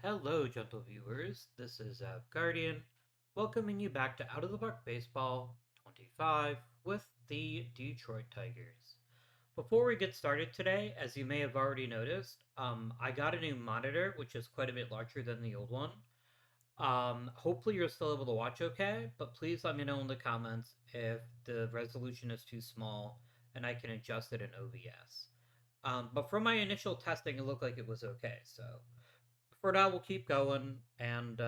Hello, gentle viewers. This is Guardian, welcoming you back to Out of the Park Baseball 25 with the Detroit Tigers. Before we get started today, as you may have already noticed, I got a new monitor, which is quite a bit larger than the old one. Hopefully you're still able to watch okay, but please let me know in the comments if the resolution is too small and I can adjust it in OBS. But from my initial testing, it looked like it was okay, so for now, we'll keep going, and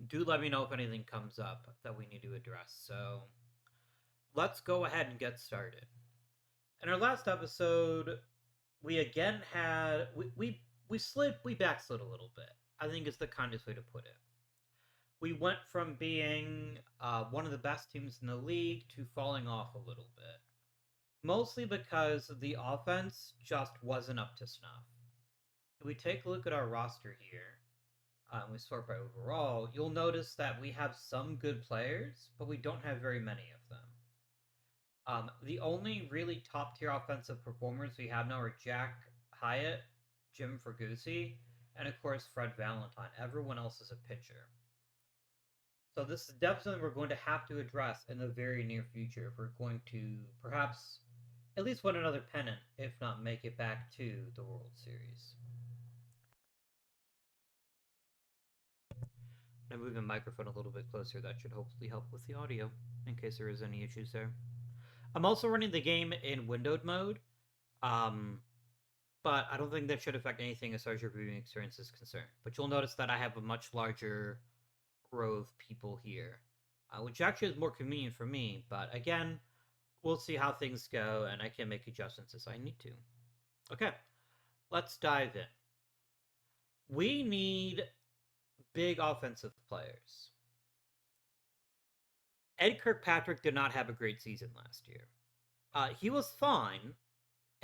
do let me know if anything comes up that we need to address. So let's go ahead and get started. In our last episode, we again had we backslid a little bit. I think is the kindest way to put it. We went from being one of the best teams in the league to falling off a little bit, mostly because the offense just wasn't up to snuff. If we take a look at our roster here, we sort by overall, you'll notice that we have some good players, but we don't have very many of them. The only really top tier offensive performers we have now are Jack Hyatt, Jim Fergusi, and of course Fred Valentine. Everyone else is a pitcher. So this is definitely we're going to have to address in the very near future if we're going to perhaps at least win another pennant, if not make it back to the World Series. I'm moving the microphone a little bit closer. That should hopefully help with the audio, in case there is any issues there. I'm also running the game in windowed mode, um, but I don't think that should affect anything as far as your viewing experience is concerned. But you'll notice that I have a much larger row of people here, which actually is more convenient for me. But again, we'll see how things go, and I can make adjustments as I need to. Okay, let's dive in. We need big offensive players. Ed Kirkpatrick did not have a great season last year. He was fine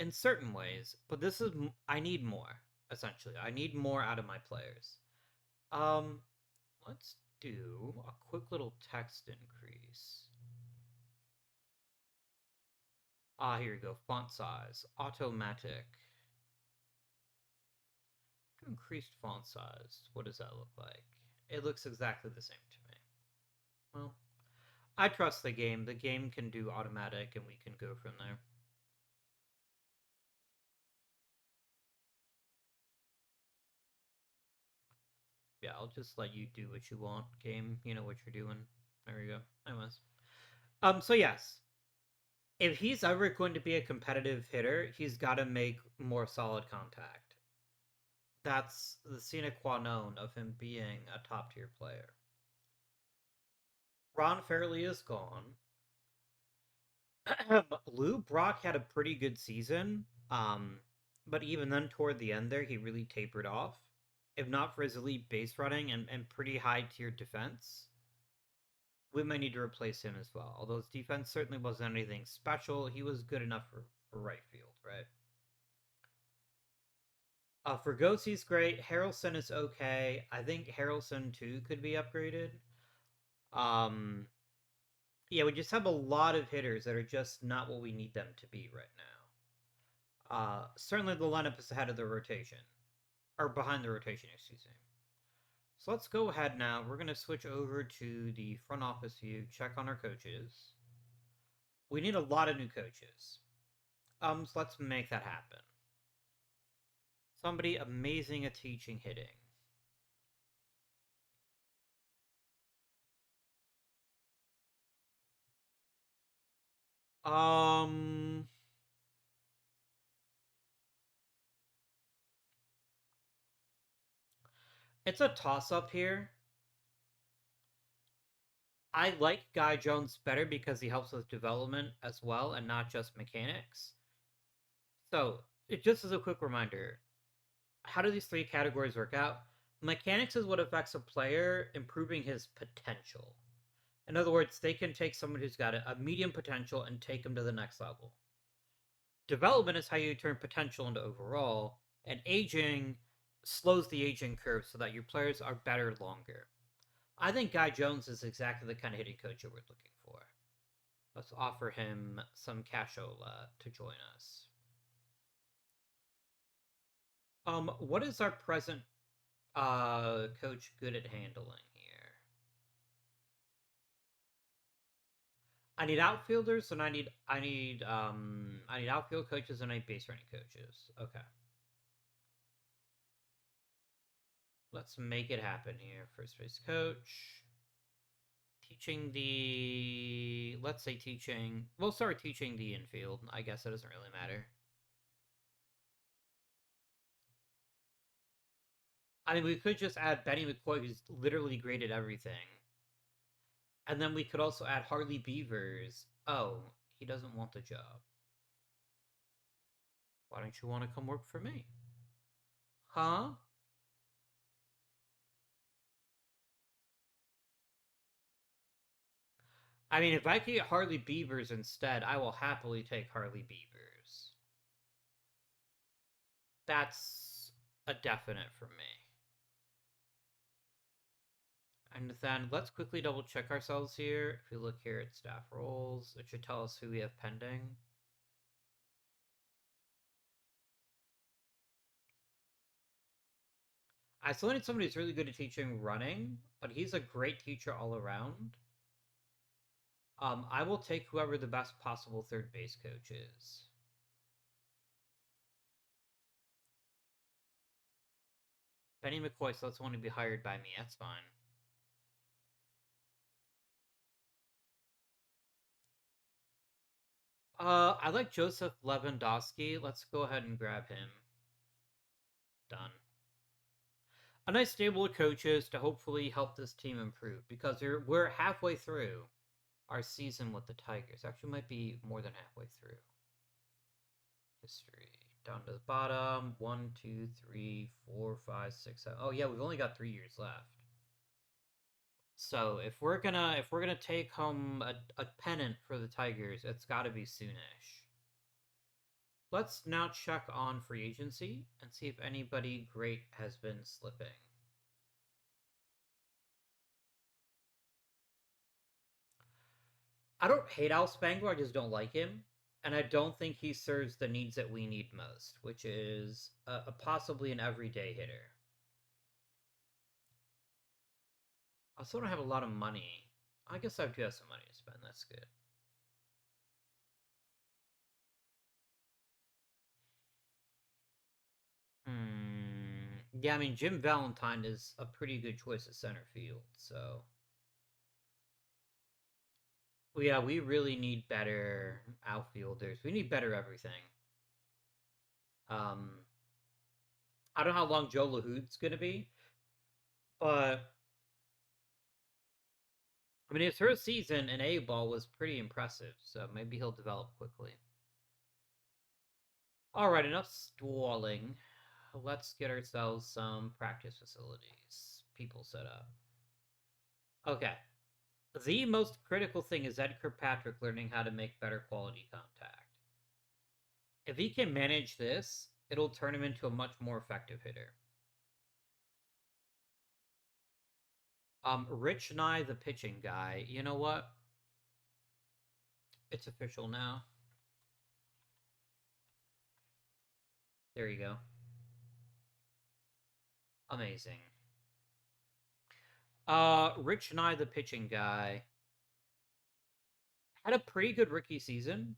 in certain ways, but this is I need more. Essentially, I need more out of my players. Um, let's do a quick little text increase. Here we go. Font size, automatic. Increased font size. What does that look like? It looks exactly the same to me. Well, I trust the game. The game can do automatic, and we can go from there. Yeah, I'll just let you do what you want, game. You know what you're doing. There we go. Anyways. So yes. If he's ever going to be a competitive hitter, he's gotta make more solid contact. That's the sine qua non of him being a top tier player. Ron Fairley is gone. Lou Brock had a pretty good season. But even then toward the end there, he really tapered off. If not for his elite base running and pretty high tier defense, we might need to replace him as well. Although his defense certainly wasn't anything special, he was good enough for right field, right? Fergosi's great. Harrelson is okay. I think Harrelson too could be upgraded. Um, yeah, we just have a lot of hitters that are just not what we need them to be right now. Certainly the lineup is ahead of the rotation, or behind the rotation, excuse me. So let's go ahead now. We're gonna switch over to the front office view, check on our coaches. We need a lot of new coaches. So let's make that happen. Somebody amazing at teaching hitting. Um, it's a toss up here. I like Guy Jones better because he helps with development as well and not just mechanics. So, just as a quick reminder, how do these three categories work out? Mechanics is what affects a player improving his potential. In other words, they can take someone who's got a medium potential and take him to the next level. Development is how you turn potential into overall, and aging slows the aging curve so that your players are better longer. I think Guy Jones is exactly the kind of hitting coach that we're looking for. Let's offer him some cashola to join us. What is our present Coach good at handling here. I need outfielders and I need outfield coaches and I need base running coaches. Okay. Let's make it happen here. First base coach. Teaching the let's say teaching we'll start teaching the infield. I guess it doesn't really matter. I mean we could just add Benny McCoy who's literally great at everything. And then we could also add Harley Beavers. Oh, he doesn't want the job. Why don't you want to come work for me? Huh? I mean, if I could get Harley Beavers instead, I will happily take Harley Beavers. That's a definite for me. And then let's quickly double check ourselves here. If we look here at staff roles, it should tell us who we have pending. I still need somebody who's really good at teaching running, but he's a great teacher all around. I will take whoever the best possible third base coach is. Benny McCoy, so let's want to be hired by me. That's fine. I like Joseph Lewandowski. Let's go ahead and grab him. Done. A nice stable of coaches to hopefully help this team improve because we're halfway through our season with the Tigers. Actually, might be more than halfway through. History down to the bottom. 1, 2, 3, 4, 5, 6, 7. Oh yeah, we've only got 3 years left. So if we're gonna take home a pennant for the Tigers, it's got to be soonish. Let's now check on free agency and see if anybody great has been slipping. I don't hate Al Spangler, I just don't like him. And I don't think he serves the needs that we need most, which is possibly an everyday hitter. I also don't have a lot of money. I guess I do have some money to spend. That's good. Yeah, I mean, Jim Valentine is a pretty good choice at center field, so. Well, yeah, we really need better outfielders. We need better everything. Um, I don't know how long Joe LaHood's going to be, but I mean, his first season in A ball was pretty impressive, so maybe he'll develop quickly. All right, enough stalling. Let's get ourselves some practice facilities. People set up. Okay. The most critical thing is Ed Kirkpatrick learning how to make better quality contact. If he can manage this, it'll turn him into a much more effective hitter. Rich Nye, the pitching guy. You know what? It's official now. There you go. Amazing. Rich Nye, the pitching guy, had a pretty good rookie season.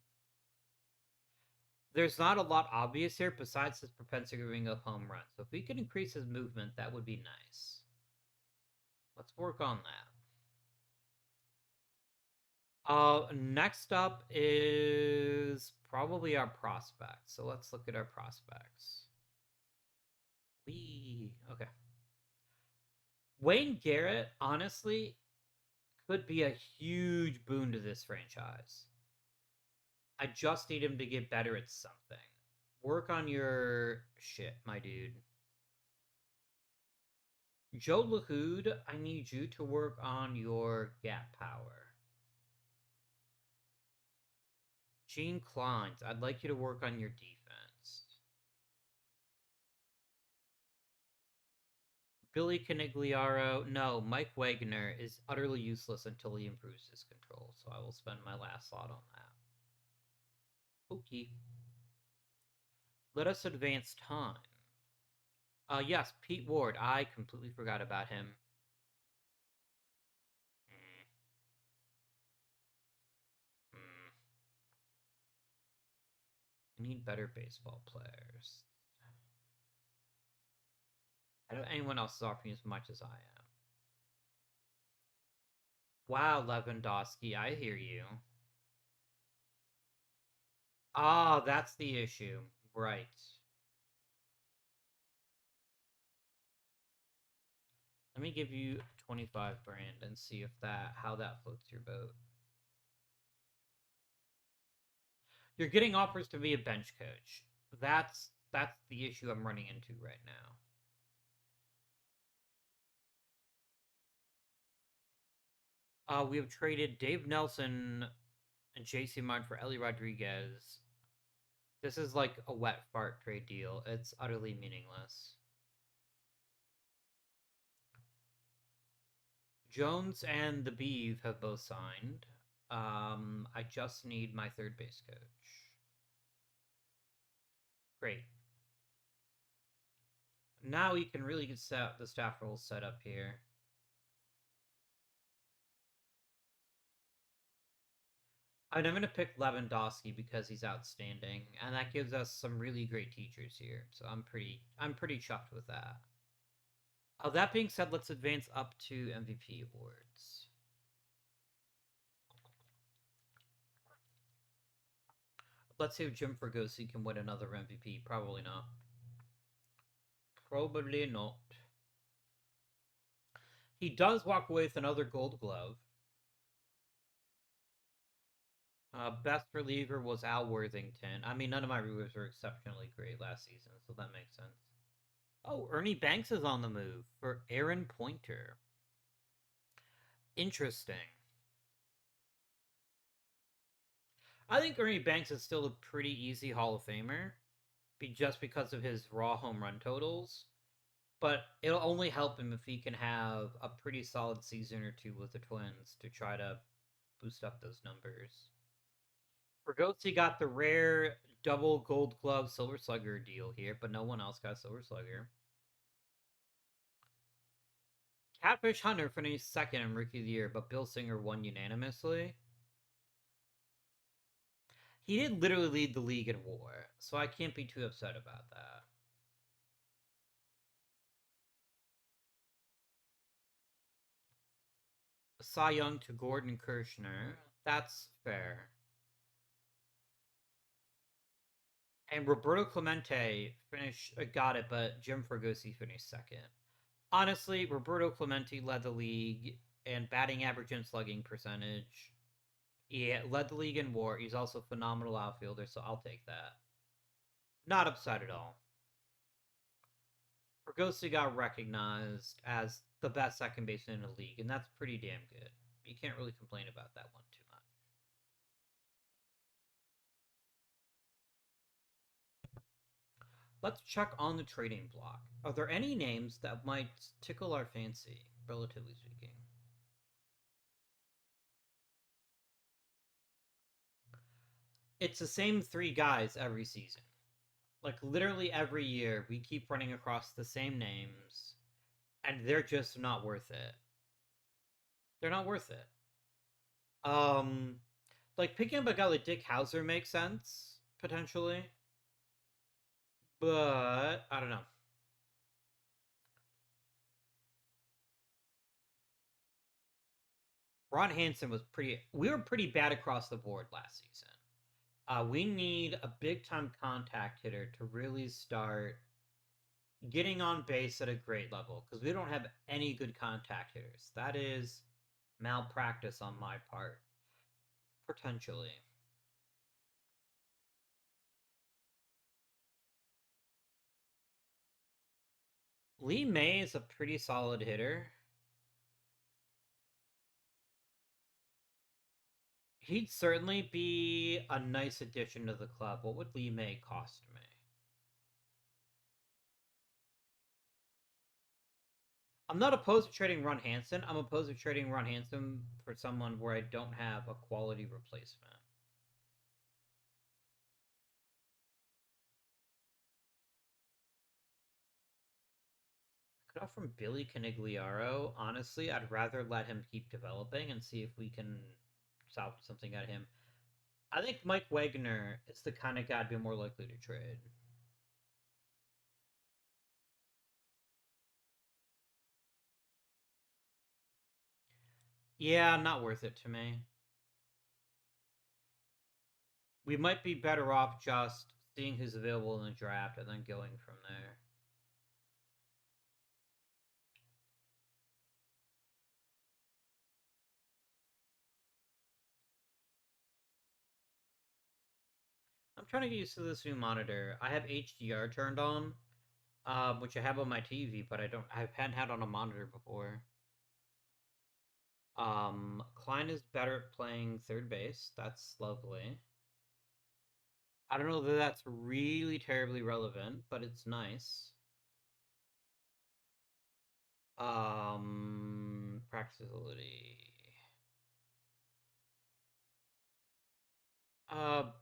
There's not a lot obvious here besides his propensity to bring up home runs. So if we can increase his movement, that would be nice. Let's work on that. Next up is probably our prospects. So let's look at our prospects. Okay. Wayne Garrett, honestly, could be a huge boon to this franchise. I just need him to get better at something. Work on your shit, my dude. Joe LaHood, I need you to work on your gap power. Gene Kleins, I'd like you to work on your defense. Billy Canigliaro, no, Mike Wagner is utterly useless until he improves his control, so I will spend my last slot on that. Okay. Let us advance time. Yes, Pete Ward. I completely forgot about him. Mm, mm. We need better baseball players. I don't anyone else is offering as much as I am. Wow, Lewandowski, I hear you. Ah, that's the issue. Right. Let me give you 25 grand and see if that how that floats your boat. You're getting offers to be a bench coach. That's the issue I'm running into right now. We have traded Dave Nelson and JC Martin for Ellie Rodriguez. This is like a wet fart trade deal. It's utterly meaningless. Jones and the Beeve have both signed. I just need my third base coach. Great. Now we can really get the staff roles set up here. I'm going to pick Lewandowski because he's outstanding, and that gives us some really great teachers here. So I'm pretty chuffed with that. That being said, let's advance up to MVP awards. Let's see if Jim Fregosi can win another MVP. Probably not. Probably not. He does walk away with another Gold Glove. Best reliever was Al Worthington. I mean, none of my relievers were exceptionally great last season, so that makes sense. Oh, Ernie Banks is on the move for Aaron Pointer. Interesting. I think Ernie Banks is still a pretty easy Hall of Famer, just because of his raw home run totals. But it'll only help him if he can have a pretty solid season or two with the Twins to try to boost up those numbers. Fregosi got the rare double Gold Glove Silver Slugger deal here, but no one else got Silver Slugger. Catfish Hunter finished second in Rookie of the Year, but Bill Singer won unanimously. He did literally lead the league in WAR, so I can't be too upset about that. Cy Young to Gordon Kirshner. That's fair. And Roberto Clemente got it, but Jim Fregosi finished second. Honestly, Roberto Clemente led the league in batting average and slugging percentage. He led the league in WAR. He's also a phenomenal outfielder, so I'll take that. Not upset at all. Fregosi got recognized as the best second baseman in the league, and that's pretty damn good. You can't really complain about that one too much. Let's check on the trading block. Are there any names that might tickle our fancy, relatively speaking? It's the same three guys every season. Like, literally every year, we keep running across the same names, and they're just not worth it. They're not worth it. Um, like, picking up a guy like Dick Hauser makes sense, potentially, but I don't know. Ron Hansen was pretty. We were pretty bad across the board last season. We need a big time contact hitter to really start getting on base at a great level because we don't have any good contact hitters. That is malpractice on my part, potentially. Lee May is a pretty solid hitter. He'd certainly be a nice addition to the club. What would Lee May cost me? I'm not opposed to trading Ron Hansen. I'm opposed to trading Ron Hansen for someone where I don't have a quality replacement. Cut off from Billy Canigliaro. Honestly, I'd rather let him keep developing and see if we can salvage something out of him. I think Mike Wagner is the kind of guy I'd be more likely to trade. Yeah, not worth it to me. We might be better off just seeing who's available in the draft and then going from there. I'm trying to get used to this new monitor. I have HDR turned on, which I have on my TV, but I hadn't had on a monitor before. Klein is better at playing third base. That's lovely. I don't know that that's really terribly relevant, but it's nice. Practicability.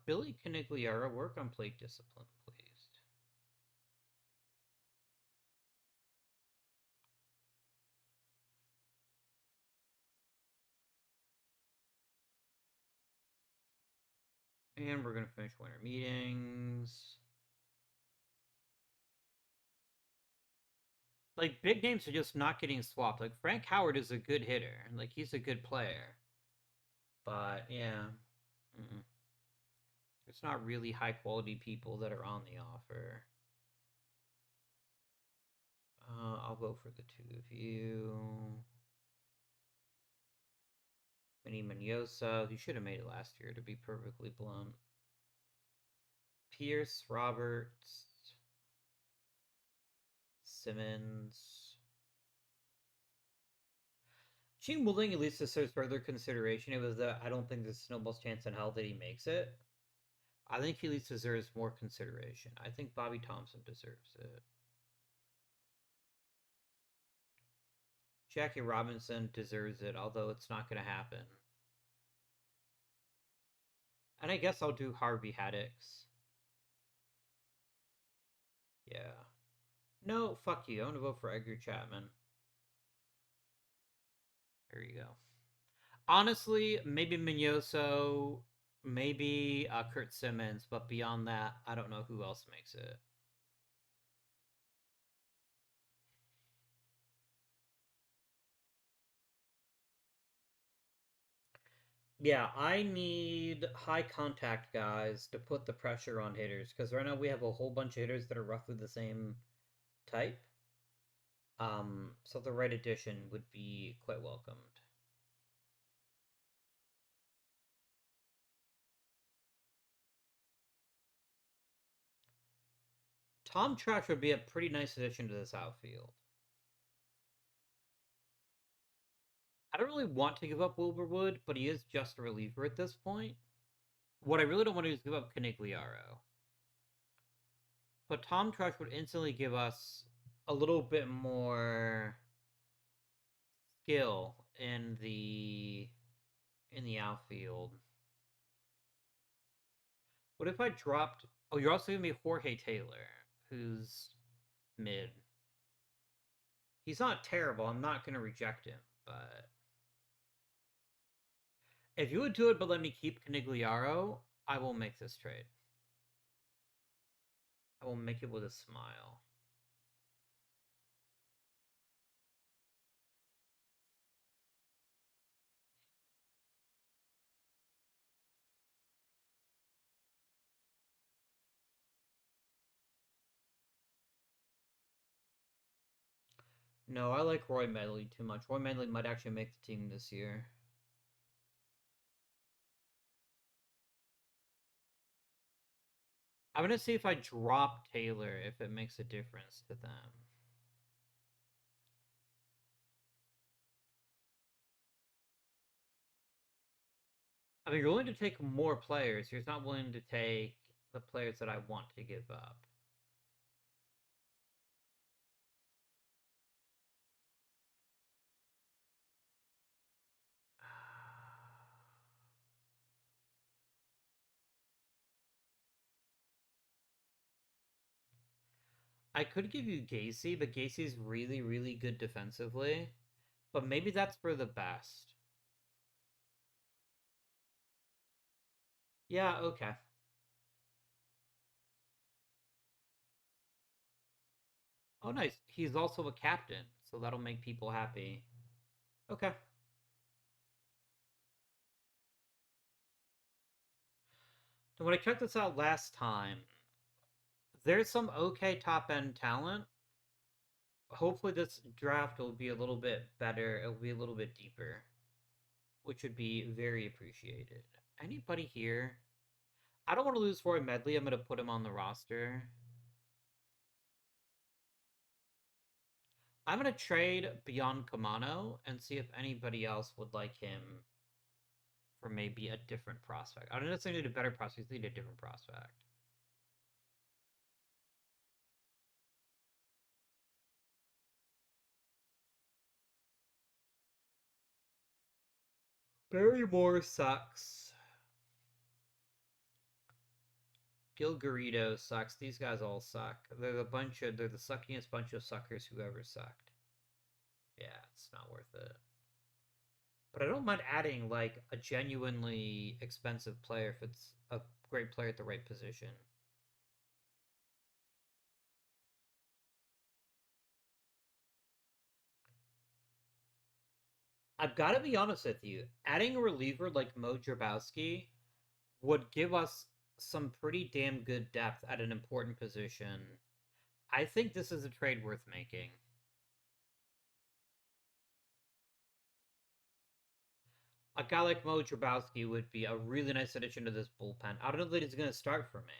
Billy Canigliaro, work on plate discipline, please. And we're gonna finish winter meetings. Like, big names are just not getting swapped. Like, Frank Howard is a good hitter. Like, he's a good player. But, yeah. Mm-mm. There's not really high quality people that are on the offer. I'll vote for the two of you. Vinny Mendoza, he should have made it last year, to be perfectly blunt. Pierce, Roberts, Simmons. Gene Willing at least deserves further consideration. It was that I don't think there's snowball's chance in hell that he makes it. I think he at least deserves more consideration. I think Bobby Thompson deserves it. Jackie Robinson deserves it, although it's not going to happen. And I guess I'll do Harvey Haddix. Yeah. No, fuck you. I'm going to vote for Edgar Chapman. There you go. Honestly, maybe Mignoso, maybe Kurt Simmons, but beyond that, I don't know who else makes it. Yeah, I need high contact guys to put the pressure on hitters because right now we have a whole bunch of hitters that are roughly the same type. So the right addition would be quite welcomed. Tom Trash would be a pretty nice addition to this outfield. I don't really want to give up Wilbur, but he is just a reliever at this point. What I really don't want to do is give up Canigliaro. But Tom Trash would instantly give us a little bit more skill in the outfield. What if I dropped? Oh, you're also giving me Jorge Taylor, who's mid. He's not terrible. I'm not gonna reject him, but if you would do it, but let me keep Canigliaro, I will make this trade. I will make it with a smile. No, I like Roy Medley too much. Roy Medley might actually make the team this year. I'm gonna see if I drop Taylor if it makes a difference to them. I mean, you're willing to take more players. You're not willing to take the players that I want to give up. I could give you Gacy, but Gacy's really, really good defensively. But maybe that's for the best. Yeah, okay. Oh, nice. He's also a captain, so that'll make people happy. Okay. And when I checked this out last time, there's some okay top end talent. Hopefully, this draft will be a little bit better. It'll be a little bit deeper, which would be very appreciated. Anybody here? I don't want to lose Roy Medley. I'm going to put him on the roster. I'm going to trade Beyond Kamano and see if anybody else would like him for maybe a different prospect. I don't necessarily need a better prospect, I need a different prospect. Barrymore sucks. Gil Garrido sucks. These guys all suck. They're the suckiest bunch of suckers who ever sucked. Yeah, it's not worth it. But I don't mind adding like a genuinely expensive player if it's a great player at the right position. I've got to be honest with you. Adding a reliever like Mo Jabowski would give us some pretty damn good depth at an important position. I think this is a trade worth making. A guy like Mo Jabowski would be a really nice addition to this bullpen. I don't know that he's going to start for me,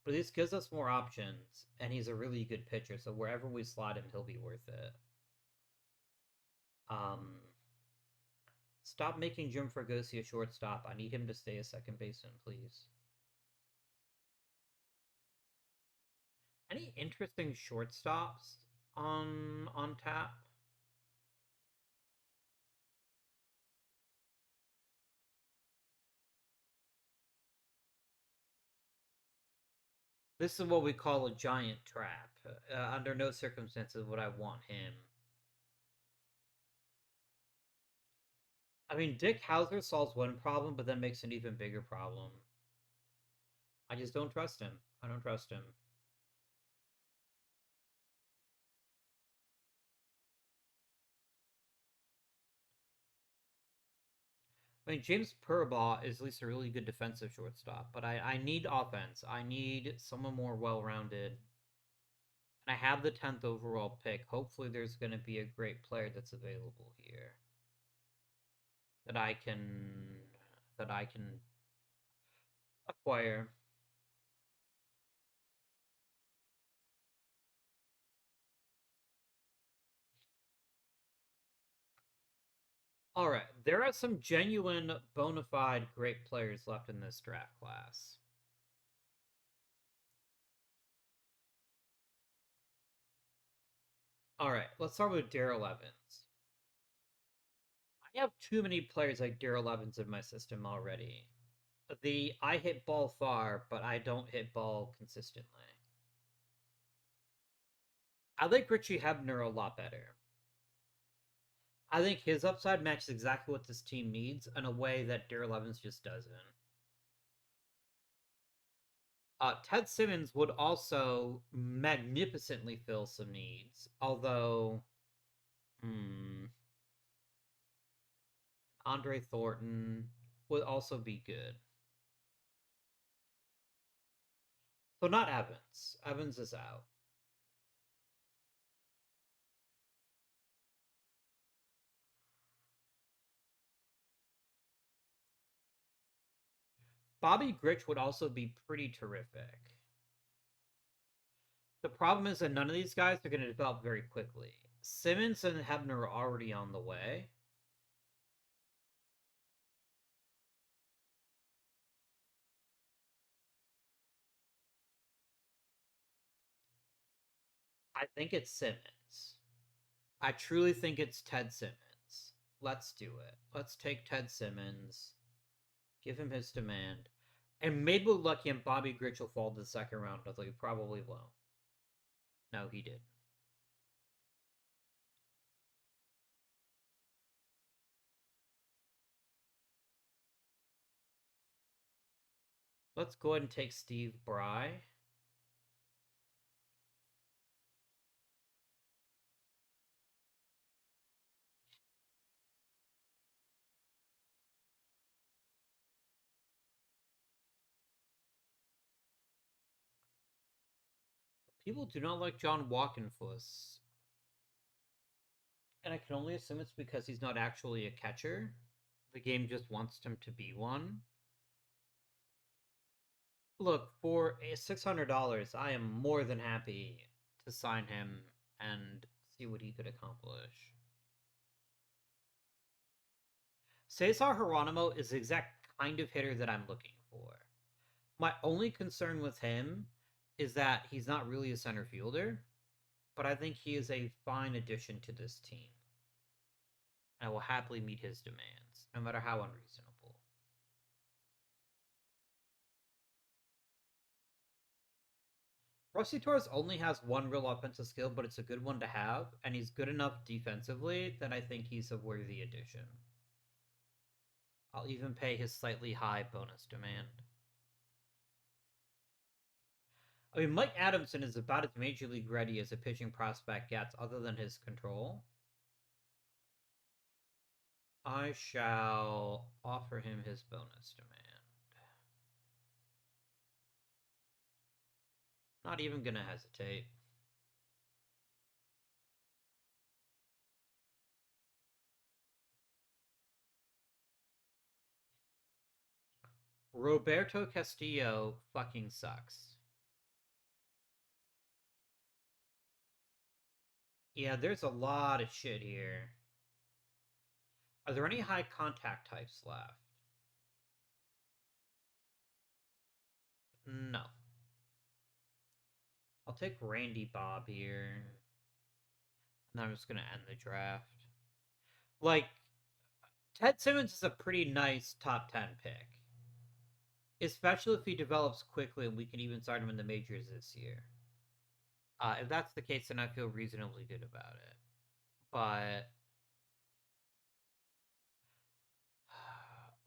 but this gives us more options, and he's a really good pitcher. So wherever we slot him, he'll be worth it. Um, Stop making Jim Fregosi a shortstop. I need him to stay a second baseman, please. Any interesting shortstops on tap? This is what we call a giant trap. Under no circumstances would I want him. I mean, Dick Hauser solves one problem, but then makes an even bigger problem. I just don't trust him. I don't trust him. I mean, James Purbaugh is at least a really good defensive shortstop, but I need offense. I need someone more well rounded. And I have the 10th overall pick. Hopefully, there's going to be a great player that's available here that I can acquire. All right, there are some genuine, bona fide great players left in this draft class. All right, let's start with Daryl Evans. I have too many players like Daryl Evans in my system already. I hit ball far, but I don't hit ball consistently. I like Richie Hebner a lot better. I think his upside matches exactly what this team needs in a way that Daryl Evans just doesn't. Ted Simmons would also magnificently fill some needs, although, Andre Thornton would also be good. So not Evans. Evans is out. Bobby Grich would also be pretty terrific. The problem is that none of these guys are going to develop very quickly. Simmons and Hebner are already on the way. I think it's Simmons. I truly think it's Ted Simmons. Let's do it. Let's take Ted Simmons, give him his demand, and maybe we're lucky and Bobby Grich will fall to the second round, although he probably won't. No, he did. Let's go ahead and take Steve Bry. People do not like John Walkenfuss. And I can only assume it's because he's not actually a catcher. The game just wants him to be one. Look, for $600, I am more than happy to sign him and see what he could accomplish. Cesar Geronimo is the exact kind of hitter that I'm looking for. My only concern with him is that he's not really a center fielder, but I think he is a fine addition to this team. I will happily meet his demands, no matter how unreasonable. Rusty Torres only has one real offensive skill, but it's a good one to have, and he's good enough defensively that I think he's a worthy addition. I'll even pay his slightly high bonus demand. I mean, Mike Adamson is about as major league ready as a pitching prospect gets, other than his control. I shall offer him his bonus demand. Not even gonna hesitate. Roberto Castillo fucking sucks. Yeah, there's a lot of shit here. Are there any high contact types left? No. I'll take Randy Bob here. And I'm just gonna end the draft. Like, Ted Simmons is a pretty nice top 10 pick. Especially if he develops quickly and we can even start him in the majors this year. If that's the case, then I feel reasonably good about it. But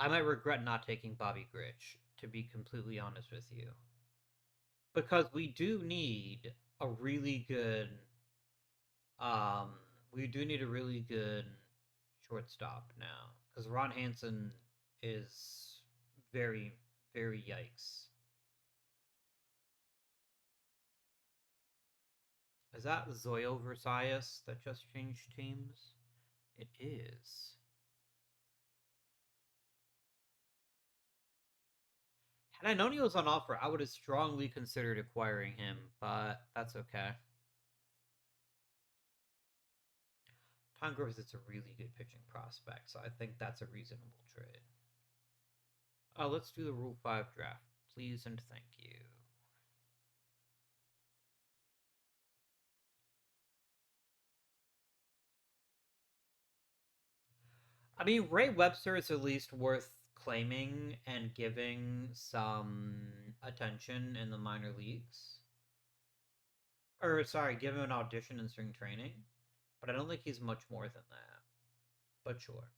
I might regret not taking Bobby Grich, to be completely honest with you. Because we do need a really good um we do need a really good shortstop now. Because Ron Hansen is very, very yikes. Is that Zoyo Versailles that just changed teams? It is. Had I known he was on offer, I would have strongly considered acquiring him, but that's okay. Tom Groves is a really good pitching prospect, so I think that's a reasonable trade. Let's do the Rule 5 draft. Please and thank you. I mean, Ray Webster is at least worth claiming and giving some attention in the minor leagues. Or, sorry, give him an audition in spring training. But I don't think he's much more than that. But sure.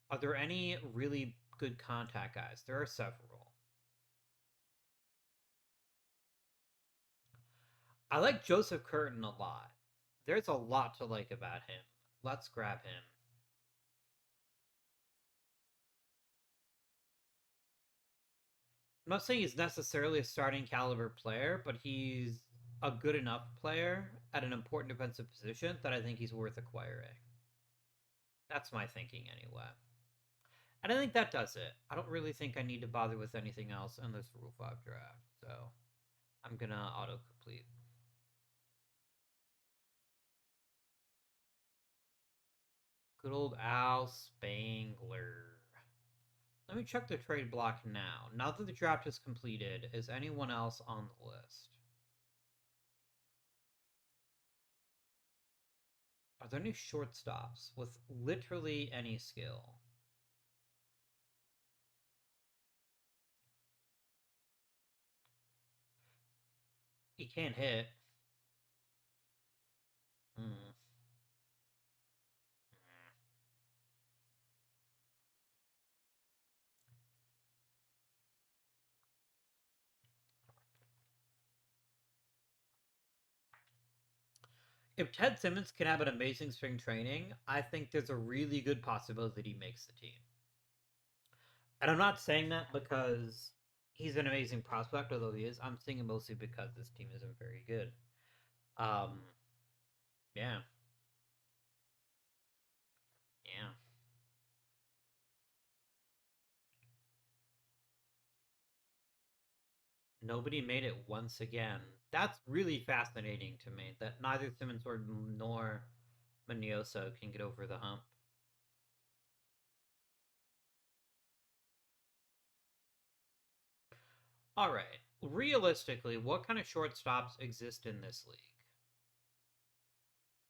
Are there any really good contact guys? There are several. I like Joseph Curtin a lot. There's a lot to like about him. Let's grab him. I'm not saying he's necessarily a starting caliber player, but he's a good enough player at an important defensive position that I think he's worth acquiring. That's my thinking anyway. And I think that does it. I don't really think I need to bother with anything else in this Rule 5 draft, so I'm gonna autocomplete. Good old Al Spangler. Let me check the trade block now. Now that the draft is completed, is anyone else on the list? Are there any shortstops with literally any skill? He can't hit. Mm. If Ted Simmons can have an amazing spring training, I think there's a really good possibility that he makes the team. And I'm not saying that because he's an amazing prospect, although he is. I'm saying it mostly because this team isn't very good. Um, yeah, yeah. Nobody made it once again. That's really fascinating to me that neither Simmons nor Manioso can get over the hump. All right. Realistically, what kind of shortstops exist in this league?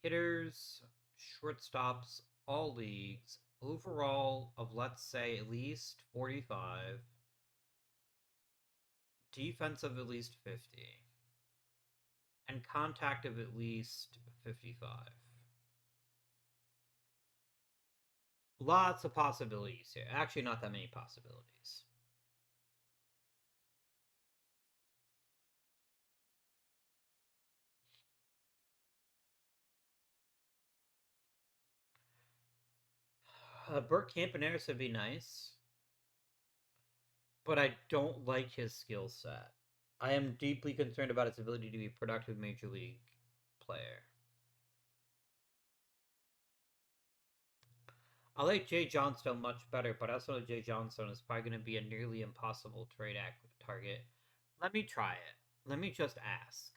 Hitters, shortstops, all leagues, overall of let's say at least 45, defensive at least 50, and contact of at least 55. Lots of possibilities here. Actually, not that many possibilities. Burt Campaneris would be nice, but I don't like his skill set. I am deeply concerned about his ability to be a productive major league player. I like Jay Johnstone much better, but I also know Jay Johnstone is probably going to be a nearly impossible trade target. Let me try it. Let me just ask.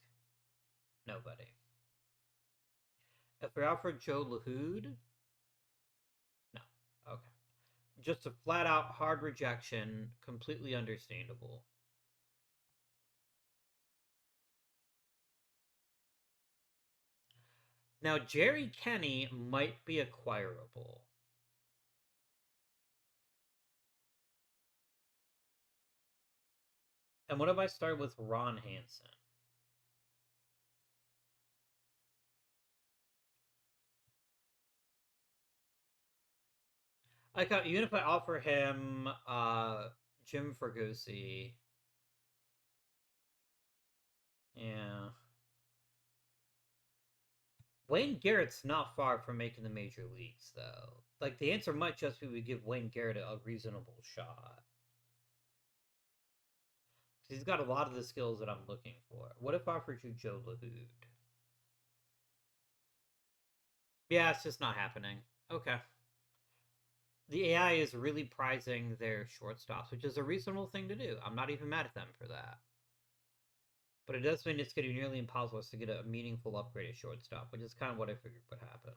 Nobody. If we offered Joe Lahoud, no. Okay. Just a flat out hard rejection, completely understandable. Now, Jerry Kenny might be acquirable. And what if I start with Ron Hansen? Even if I offer him Jim Fergusi, yeah. Wayne Garrett's not far from making the major leagues, though. Like, the answer might just be we give Wayne Garrett a reasonable shot. He's got a lot of the skills that I'm looking for. What if I offered you Joe Lahoud? Yeah, it's just not happening. Okay. The AI is really prizing their shortstops, which is a reasonable thing to do. I'm not even mad at them for that. But it does mean it's going to be nearly impossible to get a meaningful upgrade at shortstop, which is kind of what I figured would happen.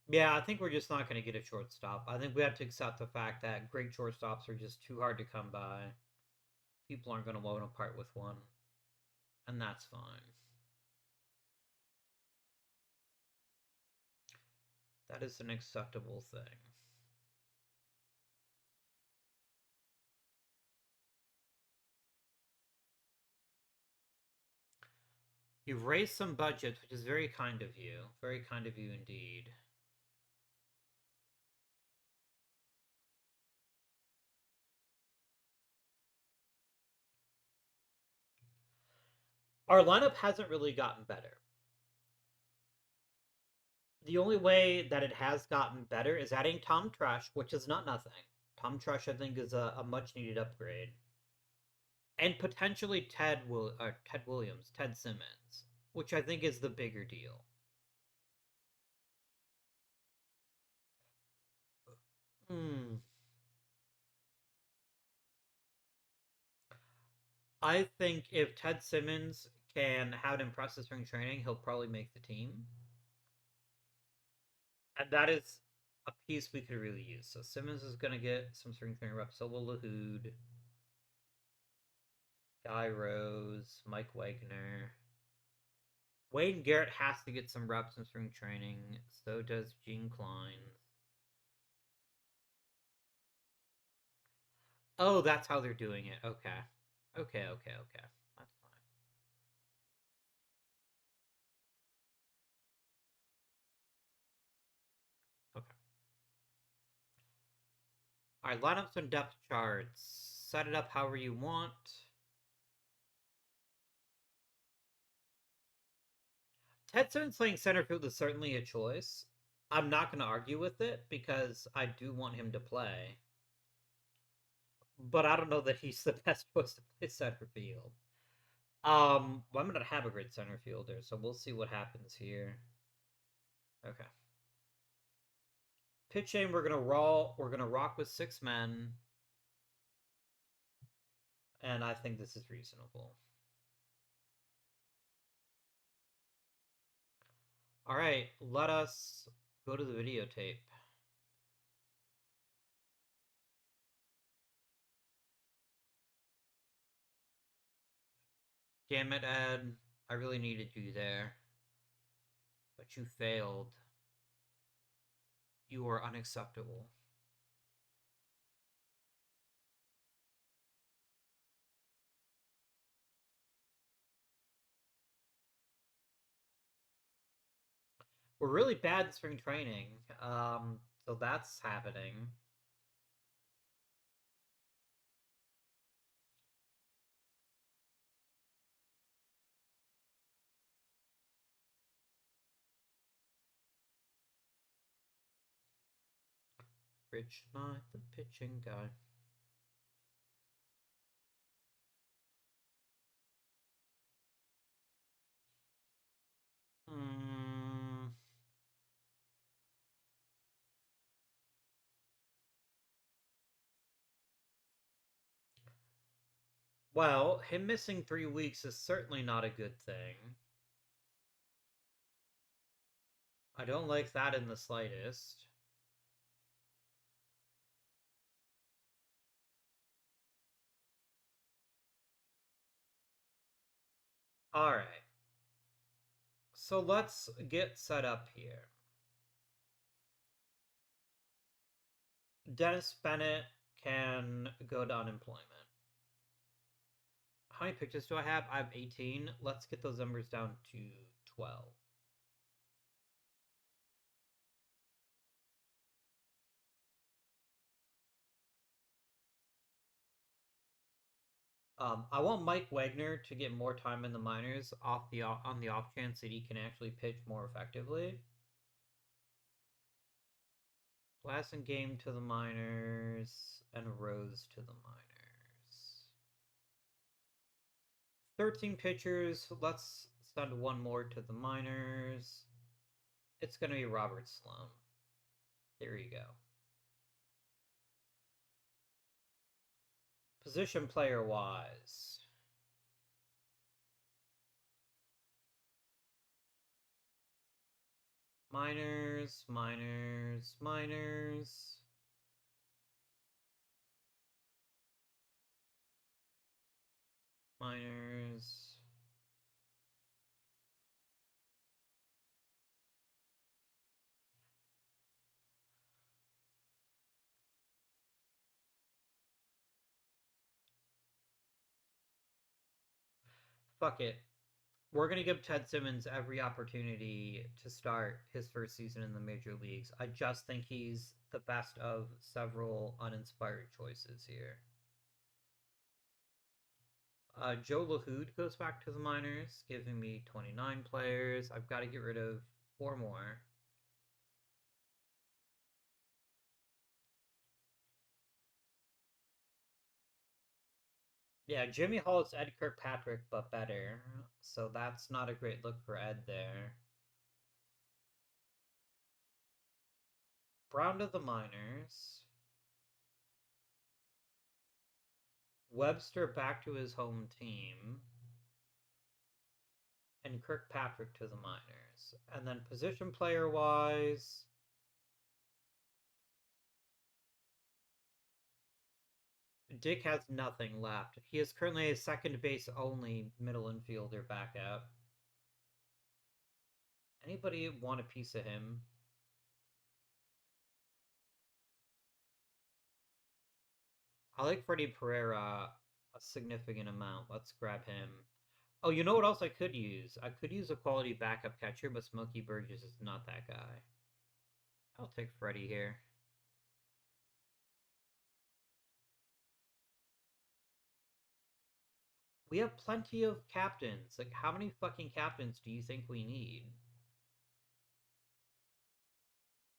Yeah, I think we're just not going to get a shortstop. I think we have to accept the fact that great shortstops are just too hard to come by. People aren't going to want to part with one, and that's fine. That is an acceptable thing. You've raised some budgets, which is very kind of you. Very kind of you indeed. Our lineup hasn't really gotten better. The only way that it has gotten better is adding Tom Trush, which is not nothing. Tom Trush, I think, is a much needed upgrade, and potentially Ted Williams, Ted Simmons, which I think is the bigger deal. Hmm. I think if Ted Simmons can have an impressive spring training, he'll probably make the team, and that is a piece we could really use. So Simmons is going to get some spring training reps. So will Lahoud. Guy Rose, Mike Wagner. Wayne Garrett has to get some reps in spring training. So does Gene Klein. Oh, that's how they're doing it. Okay. Okay. That's fine. Okay. Alright, lineups and depth charts. Set it up however you want. Ted Simmons playing center field is certainly a choice. I'm not going to argue with it because I do want him to play. But I don't know that he's the best choice to play center field. Well, I'm going to have a great center fielder, so we'll see what happens here. Okay. Pitching, we're gonna rock with 6 men, and I think this is reasonable. All right, let us go to the videotape. Damn it, Ed. I really needed you there. But you failed. You are unacceptable. We're really bad in spring training. So that's happening. Rich Knight, the pitching guy. Hmm. Well, him missing 3 weeks is certainly not a good thing. I don't like that in the slightest. All right. So let's get set up here. Dennis Bennett can go to unemployment. How many pitches do I have? I have 18. Let's get those numbers down to 12. I want Mike Wagner to get more time in the minors on the off chance that he can actually pitch more effectively. Blasingame to the minors and Rose to the minors. 13 pitchers. Let's send one more to the minors. It's going to be Robert Sloan. There you go. Position player wise. Minors. Fuck it. We're going to give Ted Simmons every opportunity to start his first season in the major leagues. I just think he's the best of several uninspired choices here. Joe LaHood goes back to the minors, giving me 29 players. I've got to get rid of 4 more. Yeah, Jimmy Hall is Ed Kirkpatrick, but better. So that's not a great look for Ed there. Brown to the minors. Webster back to his home team. And Kirkpatrick to the minors. And then position player wise. Dick has nothing left. He is currently a second base only middle infielder back out. Anybody want a piece of him? I like Freddie Pereira a significant amount. Let's grab him. Oh, you know what else I could use? I could use a quality backup catcher, but Smokey Burgess is not that guy. I'll take Freddie here. We have plenty of captains. Like, how many fucking captains do you think we need?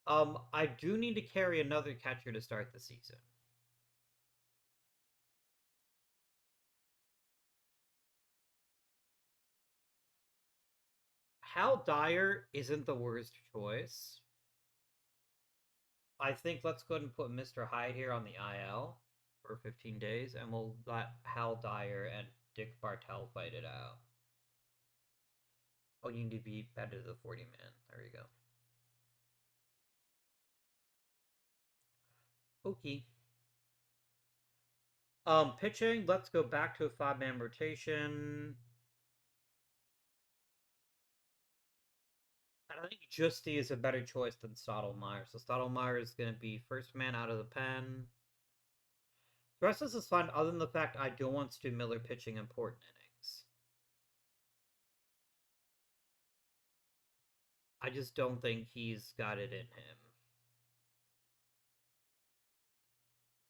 I do need to carry another catcher to start the season. Hal Dyer isn't the worst choice. I think let's go ahead and put Mr. Hyde here on the IL for 15 days, and we'll let Hal Dyer and Dick Bartell fight it out. Oh, you need to be better than the 40 man. There you go. Okay. Pitching, let's go back to a 5-man rotation. I think Justy is a better choice than Stottlemyre. So Stottlemyre is going to be first man out of the pen. The rest of this is fine, other than the fact I don't want Stu Miller pitching important innings. I just don't think he's got it in him.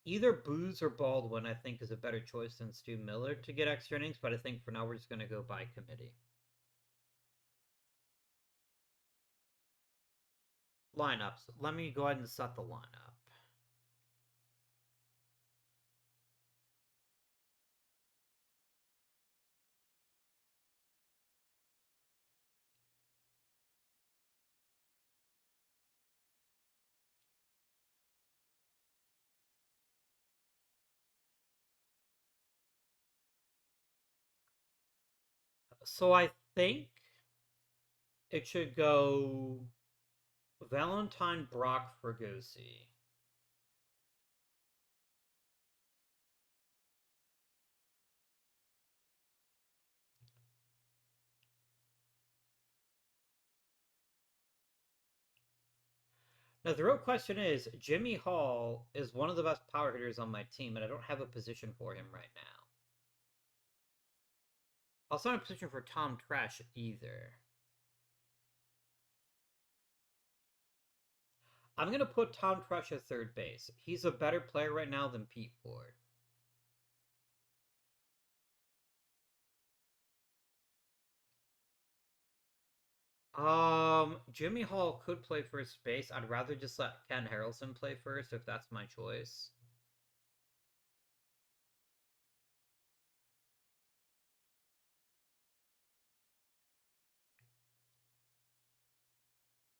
Either Booz or Baldwin, I think, is a better choice than Stu Miller to get extra innings, but I think for now we're just going to go by committee. Lineups. Let me go ahead and set the lineup. So I think it should go Valentine, Brock, Fregosi. Now, the real question is Jimmy Hall is one of the best power hitters on my team, and I don't have a position for him right now. Also, not a position for Tom Trash either. I'm going to put Tom Trash at third base. He's a better player right now than Pete Ward. Jimmy Hall could play first base. I'd rather just let Ken Harrelson play first if that's my choice.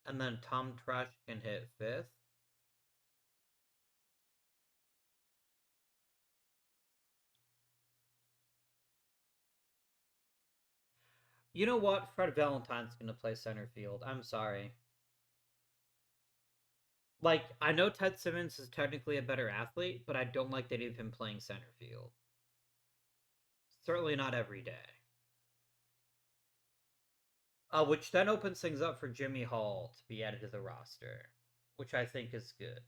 And then Tom Trash can hit fifth. You know what? Fred Valentine's going to play center field. I'm sorry. Like, I know Ted Simmons is technically a better athlete, but I don't like the idea of him playing center field. Certainly not every day. Which then opens things up for Jimmy Hall to be added to the roster, which I think is good.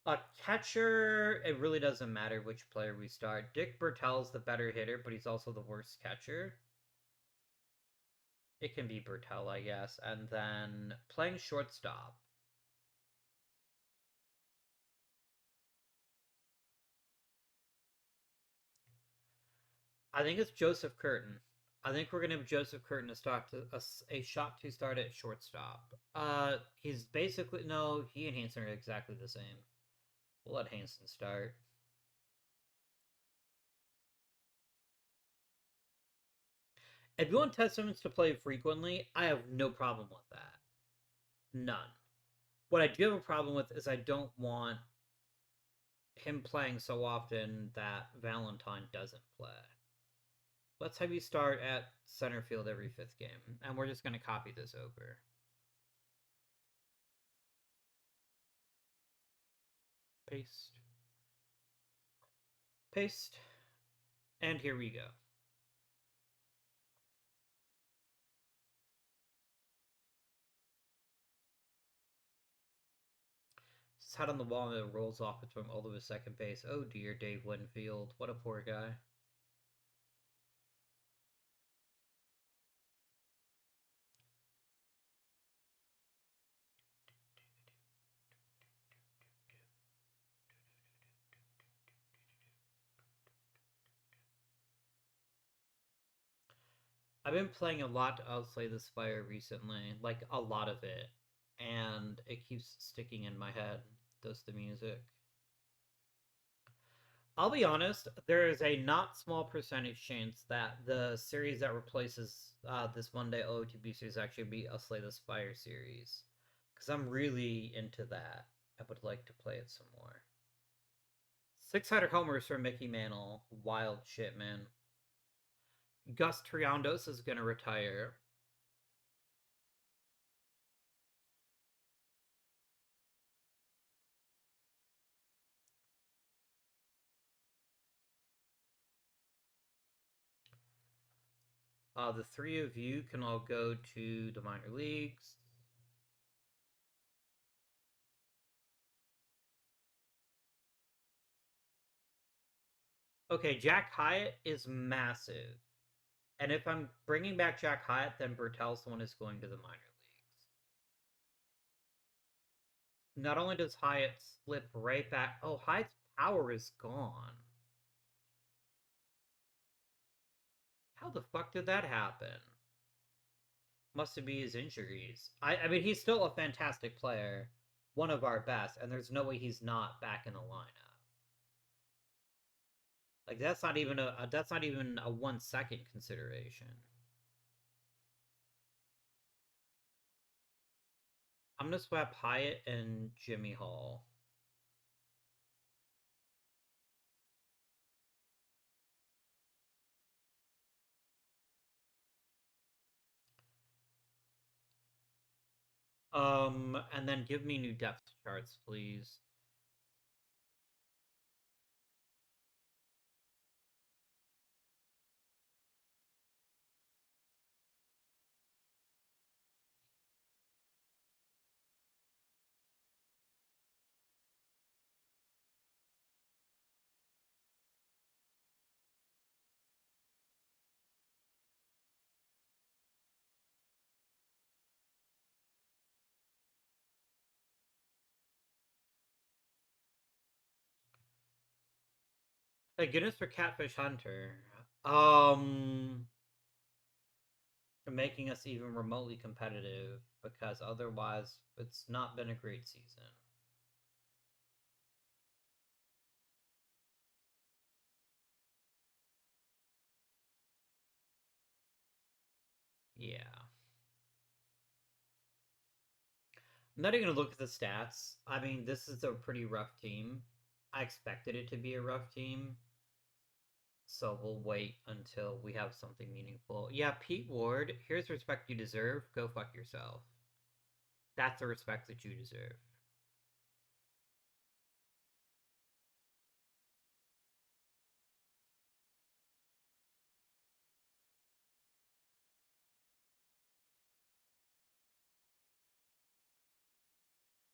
A catcher, it really doesn't matter which player we start. Dick Bertel's the better hitter, but he's also the worst catcher. It can be Bertel, I guess. And then playing shortstop. I think it's Joseph Curtin. I think we're gonna have Joseph Curtin to start a shot to start at shortstop. He's basically no. He and Hanson are exactly the same. We'll let Hanson start. If you want Ted Simmons to play frequently, I have no problem with that. None. What I do have a problem with is I don't want him playing so often that Valentine doesn't play. Let's have you start at center field every fifth game, and we're just going to copy this over. Paste. Paste. And here we go. His head on the wall and it rolls off between all of his second base. Oh dear, Dave Winfield. What a poor guy. I've been playing a lot of Slay the Spire recently, like a lot of it, and it keeps sticking in my head. Does the music? I'll be honest, there is a not small percentage chance that the series that replaces this Monday OOTP series actually be a Slay the Spire series. Because I'm really into that. I would like to play it some more. 600 homers for Mickey Mantle. Wild shit, man. Gus Triandos is going to retire. The three of you can all go to the minor leagues. Okay, Jack Hyatt is massive. And if I'm bringing back Jack Hyatt, then Bertel's the one is going to the minor leagues. Not only does Hyatt slip right back... Oh, Hyatt's power is gone. How the fuck did that happen? Must be his injuries. I mean, he's still a fantastic player. One of our best. And there's no way he's not back in the lineup. Like, that's not even a 1 second consideration. I'm gonna swap Hyatt and Jimmy Hall. And then give me new depth charts, please. Thank goodness for Catfish Hunter. Making us even remotely competitive, because otherwise it's not been a great season. Yeah. I'm not even gonna look at the stats. I mean, this is a pretty rough team. I expected it to be a rough team. So we'll wait until we have something meaningful. Yeah, Pete Ward, here's respect you deserve. Go fuck yourself. That's the respect that you deserve.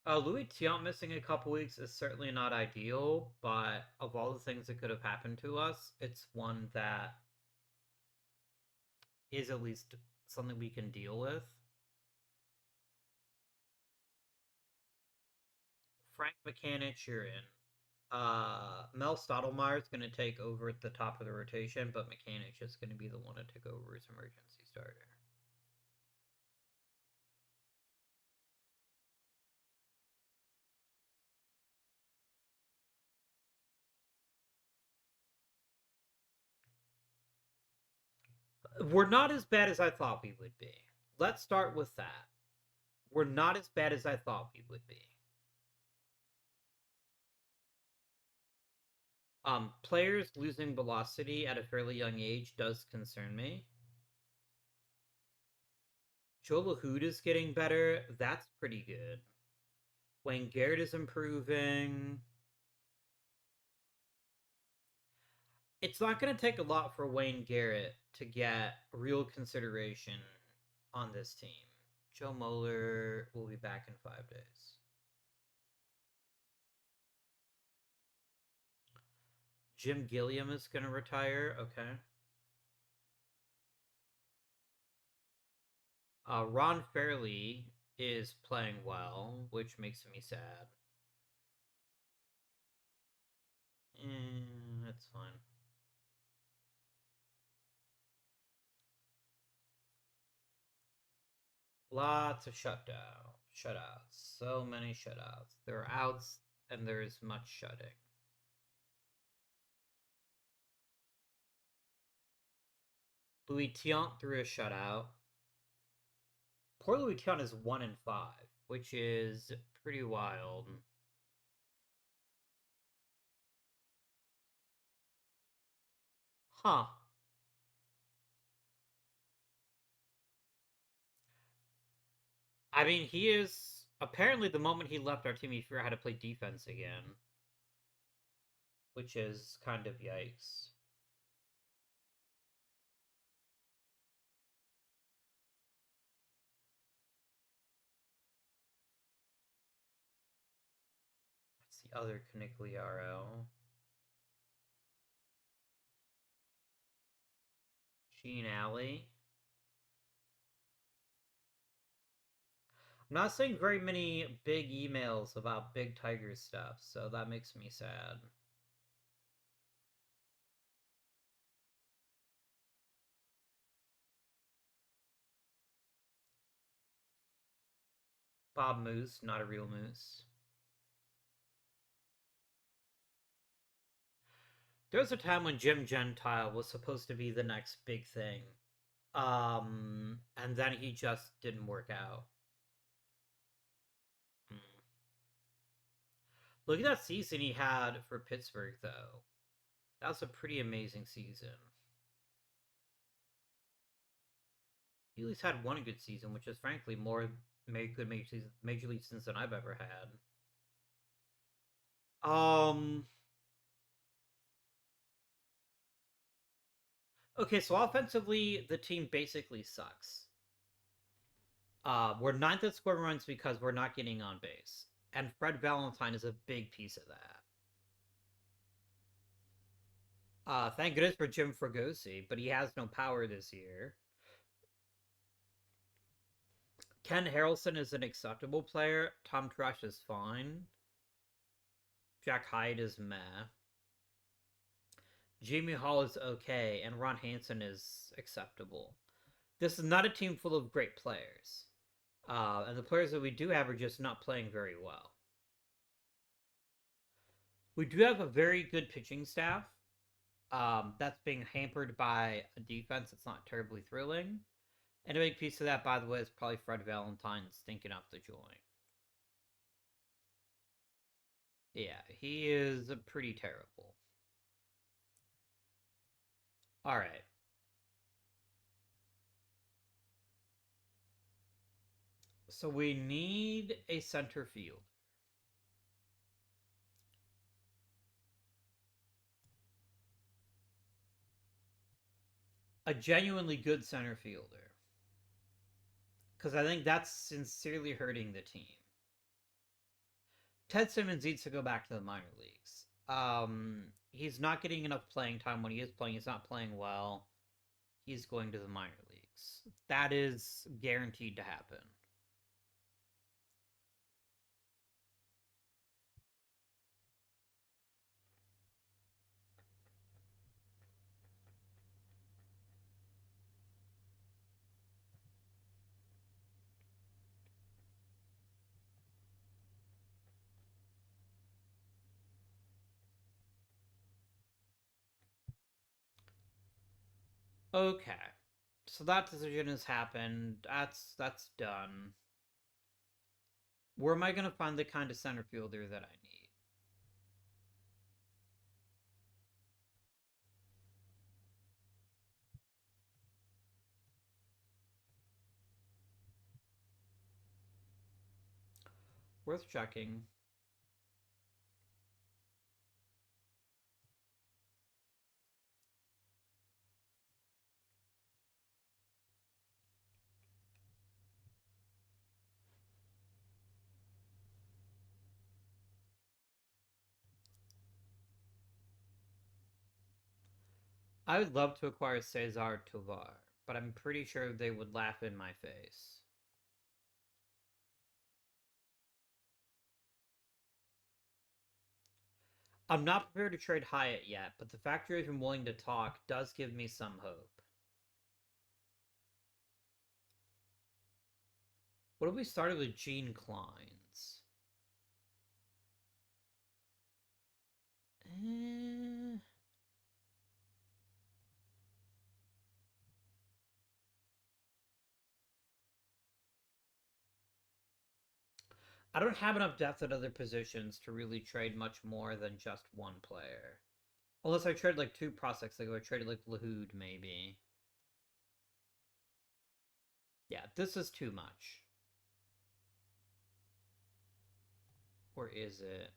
Louis Tiant missing a couple weeks is certainly not ideal, but of all the things that could have happened to us, it's one that is at least something we can deal with. Frank Mechanic, you're in. Mel Stottlemyre is going to take over at the top of the rotation, but Mechanic is going to be the one to take over as emergency starter. We're not as bad as I thought we would be. Let's start with that. We're not as bad as I thought we would be. Players losing velocity at a fairly young age does concern me. Joe LaHood is getting better. That's pretty good. Wayne Garrett is improving. It's not going to take a lot for Wayne Garrett to get real consideration on this team. Joe Moeller will be back in 5 days. Jim Gilliam is going to retire. Okay. Ron Fairley is playing well, which makes me sad. That's fine. Lots of shutouts. So many shutouts. There are outs and there is much shutting. Louis Tiant threw a shutout. Poor Louis Tiant is 1-5, which is pretty wild. Huh. I mean, he is apparently the moment he left our team, he figured out how to play defense again, which is kind of yikes. That's the other Canigliaro. Gene Alley. I'm not seeing very many big emails about big Tiger stuff, so that makes me sad. Bob Moose, not a real moose. There was a time when Jim Gentile was supposed to be the next big thing. And then he just didn't work out. Hmm. Look at that season he had for Pittsburgh, though. That was a pretty amazing season. He at least had one good season, which is frankly more good major league seasons than I've ever had. Okay, so offensively, the team basically sucks. We're ninth at scoring runs because we're not getting on base, and Fred Valentine is a big piece of that. Thank goodness for Jim Fregosi, but he has no power this year. Ken Harrelson is an acceptable player. Tom Trash is fine. Jack Hyde is meh. Jamie Hall is okay, and Ron Hansen is acceptable. This is not a team full of great players. And the players that we do have are just not playing very well. We do have a very good pitching staff. That's being hampered by a defense that's not terribly thrilling. And a big piece of that, by the way, is probably Fred Valentine stinking up the joint. Yeah, he is pretty terrible. All right. So we need a center field. A genuinely good center fielder. Because I think that's sincerely hurting the team. Ted Simmons needs to go back to the minor leagues. He's not getting enough playing time. When he is playing, he's not playing well. He's going to the minor leagues. That is guaranteed to happen. Okay. So that decision has happened. That's done. Where am I going to find the kind of center fielder that I need? Worth checking. I would love to acquire Cesar Tovar, but I'm pretty sure they would laugh in my face. I'm not prepared to trade Hyatt yet, but the fact you're even willing to talk does give me some hope. What if we started with Gene Klein's? Eh, I don't have enough depth at other positions to really trade much more than just one player. Unless I trade like two prospects, like if I traded like Lahoud, maybe. Yeah, this is too much. Or is it?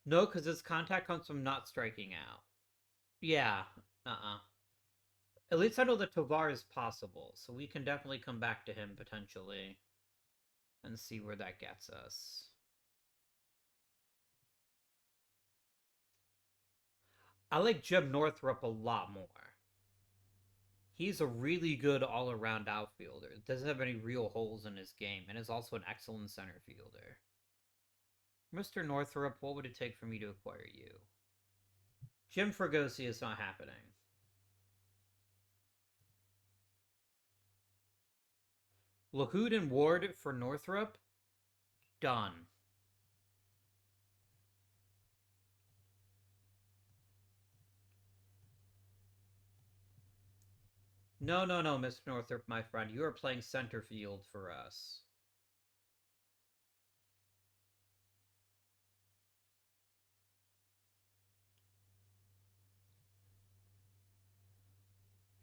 No, because his contact comes from not striking out. Yeah, uh-uh. At least I know that Tovar is possible, so we can definitely come back to him potentially and see where that gets us. I like Jim Northrup a lot more. He's a really good all-around outfielder. Doesn't have any real holes in his game, and is also an excellent center fielder. Mr. Northrup, what would it take for me to acquire you? Jim Fregosi is not happening. Lahoud and Ward for Northrup? Done. No, no, no, Mr. Northrup, my friend. You are playing center field for us.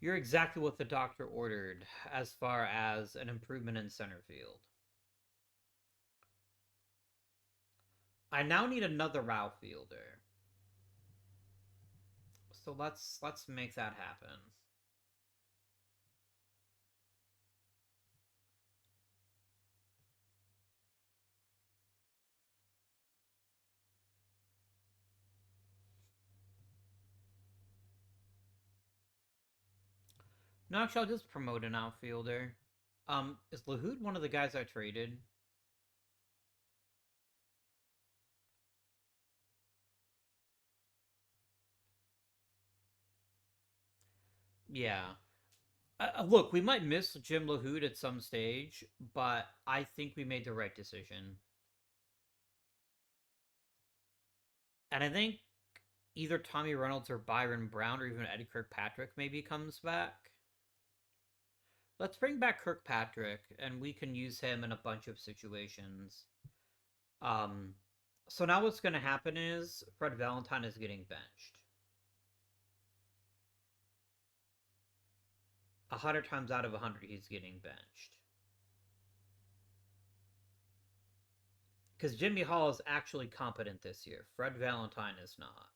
You're exactly what the doctor ordered as far as an improvement in center field. I now need another outfielder. So let's make that happen. No, actually, I'll just promote an outfielder. Is Lahoud one of the guys I traded? Yeah. Look, we might miss Jim Lahoud at some stage, but I think we made the right decision. And I think either Tommy Reynolds or Byron Brown or even Eddie Kirkpatrick maybe comes back. Let's bring back Kirkpatrick, and we can use him in a bunch of situations. Um, so now what's going to happen is Fred Valentine is getting benched. 100 times out of 100, he's getting benched. Because Jimmy Hall is actually competent this year. Fred Valentine is not.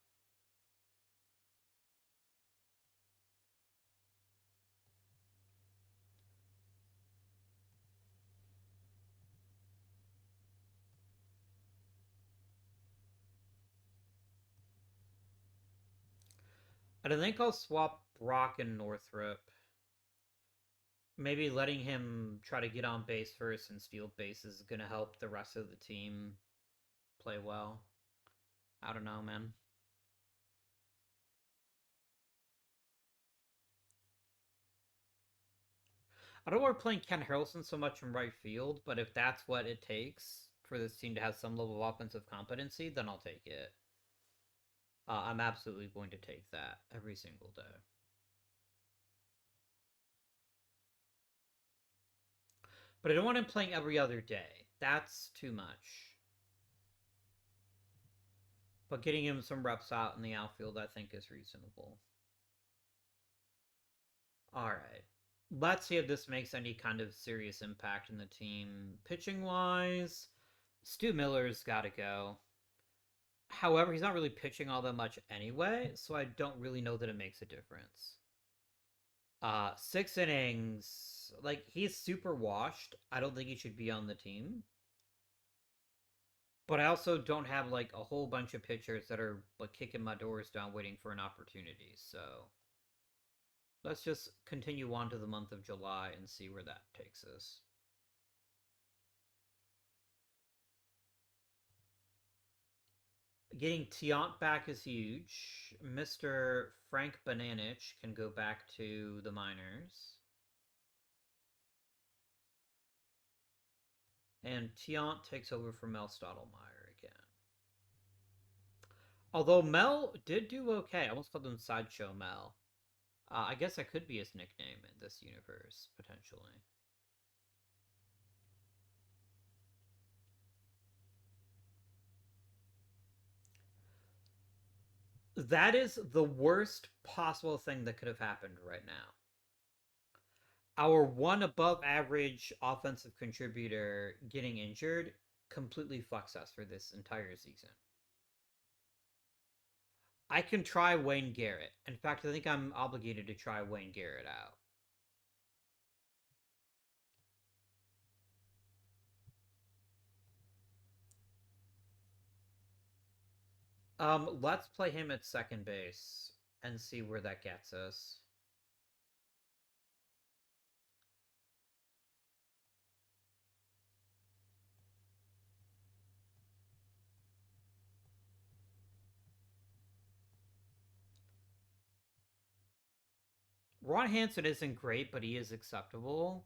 And I think I'll swap Brock and Northrup. Maybe letting him try to get on base first and steal bases is going to help the rest of the team play well. I don't know, man. I don't want playing Ken Harrelson so much in right field, but if that's what it takes for this team to have some level of offensive competency, then I'll take it. I'm absolutely going to take that every single day. But I don't want him playing every other day. That's too much. But getting him some reps out in the outfield, I think, is reasonable. All right. Let's see if this makes any kind of serious impact in the team. Pitching wise, Stu Miller's got to go. However, he's not really pitching all that much anyway, so I don't really know that it makes a difference. 6 innings. Like, he's super washed. I don't think he should be on the team. But I also don't have like a whole bunch of pitchers that are like kicking my doors down waiting for an opportunity. So Let's just continue on to the month of July and see where that takes us. Getting Tiant back is huge. Mr. Frank Bananich can go back to the minors. And Tiant takes over for Mel Stottlemyre again. Although Mel did do okay. I almost called him Sideshow Mel. I guess that could be his nickname in this universe, potentially. That is the worst possible thing that could have happened right now. Our one above average offensive contributor getting injured completely fucks us for this entire season. I can try Wayne Garrett. In fact, I think I'm obligated to try Wayne Garrett out. Let's play him at second base and see where that gets us. Ron Hansen isn't great, but he is acceptable.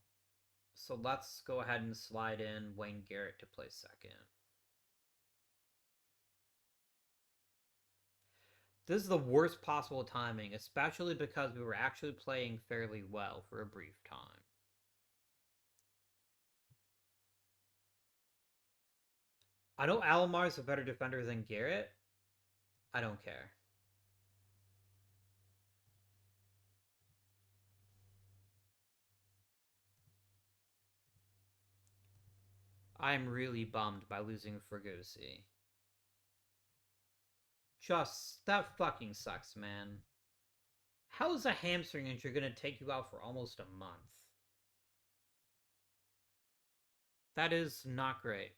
So let's go ahead and slide in Wayne Garrett to play second. This is the worst possible timing, especially because we were actually playing fairly well for a brief time. I know Alomar's a better defender than Garrett. I don't care. I'm really bummed by losing Fregosi. Just, that fucking sucks, man. How is a hamstring injury gonna take you out for almost a month? That is not great.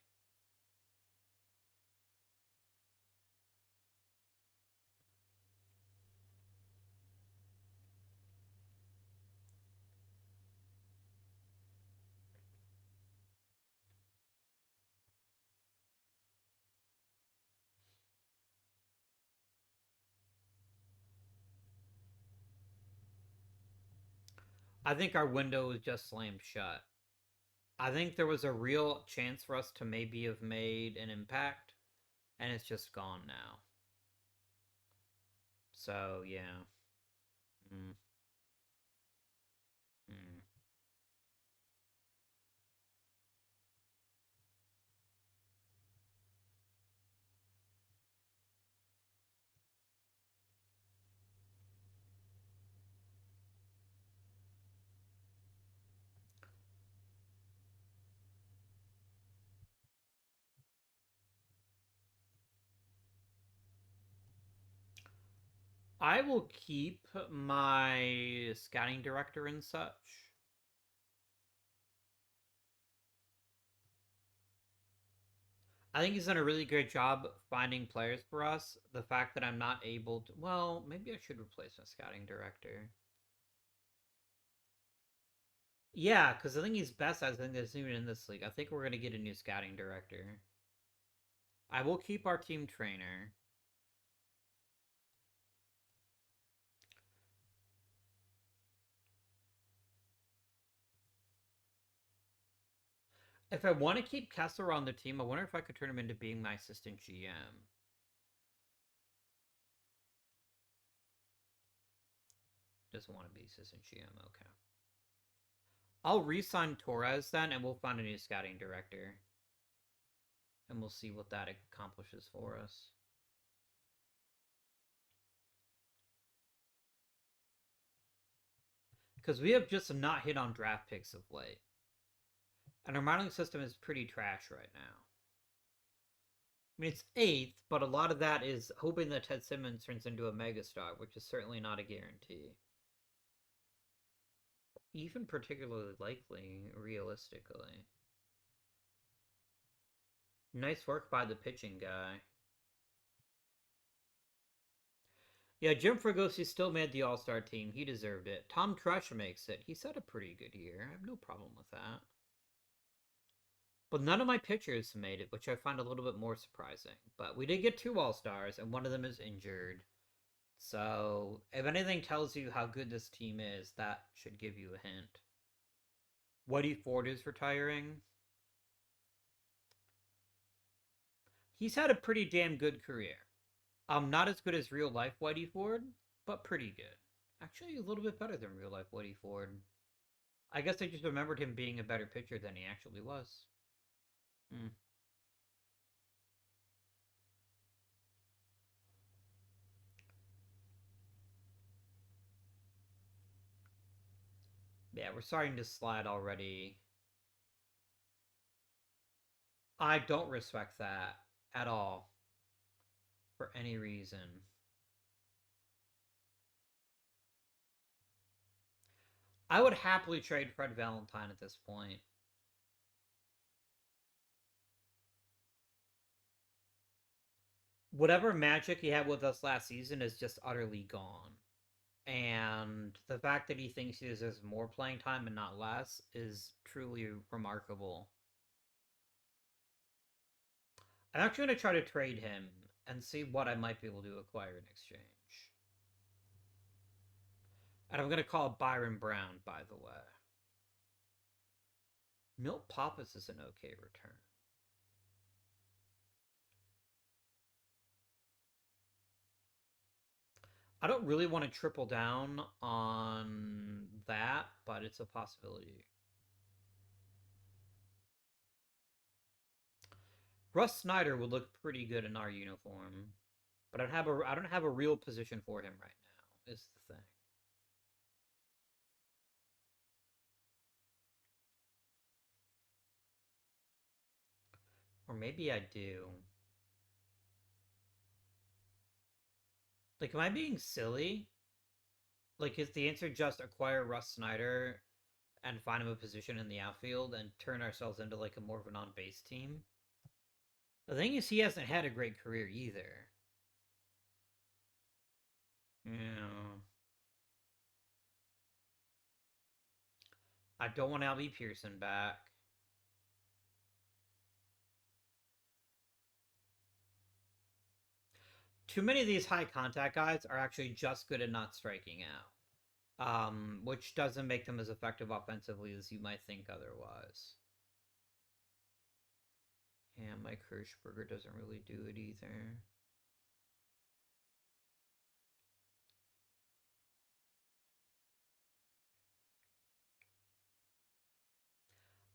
I think our window was just slammed shut. I think there was a real chance for us to maybe have made an impact, and it's just gone now. So, yeah. Mm, mm. I will keep my scouting director and such. I think he's done a really great job finding players for us. The fact that I'm not able to. Well, maybe I should replace my scouting director. Yeah, because I think he's best at something that's even in this league. I think we're going to get a new scouting director. I will keep our team trainer. If I want to keep Kessler on the team, I wonder if I could turn him into being my assistant GM. Doesn't want to be assistant GM. Okay. I'll re-sign Torres then, and we'll find a new scouting director. And we'll see what that accomplishes for us. Because we have just not hit on draft picks of late. And our modeling system is pretty trash right now. I mean, it's 8th, but a lot of that is hoping that Ted Simmons turns into a megastar, which is certainly not a guarantee. Even particularly likely, realistically. Nice work by the pitching guy. Yeah, Jim Fregosi still made the All Star team. He deserved it. Tom Trush makes it. He's had a pretty good year. I have no problem with that. But none of my pitchers made it, which I find a little bit more surprising. But we did get two All Stars, and one of them is injured. So, if anything tells you how good this team is, that should give you a hint. Whitey Ford is retiring. He's had a pretty damn good career. Not as good as real life Whitey Ford, but pretty good. Actually, a little bit better than real life Whitey Ford. I guess I just remembered him being a better pitcher than he actually was. Hmm. Yeah, we're starting to slide already. I don't respect that at all for any reason. I would happily trade Fred Valentine at this point. Whatever magic he had with us last season is just utterly gone. And the fact that he thinks he deserves more playing time and not less is truly remarkable. I'm actually going to try to trade him and see what I might be able to acquire in exchange. And I'm going to call Byron Brown, by the way. Milt Pappas is an okay return. I don't really want to triple down on that, but it's a possibility. Russ Snyder would look pretty good in our uniform, but I don't have a real position for him right now. Is the thing. Or maybe I do. Like, am I being silly? Like, is the answer just acquire Russ Snyder and find him a position in the outfield and turn ourselves into like a more of an on base team? The thing is, he hasn't had a great career either. Yeah. I don't want Albie Pearson back. Too many of these high contact guys are actually just good at not striking out, which doesn't make them as effective offensively as you might think otherwise. Yeah, Mike Hirschberger doesn't really do it either.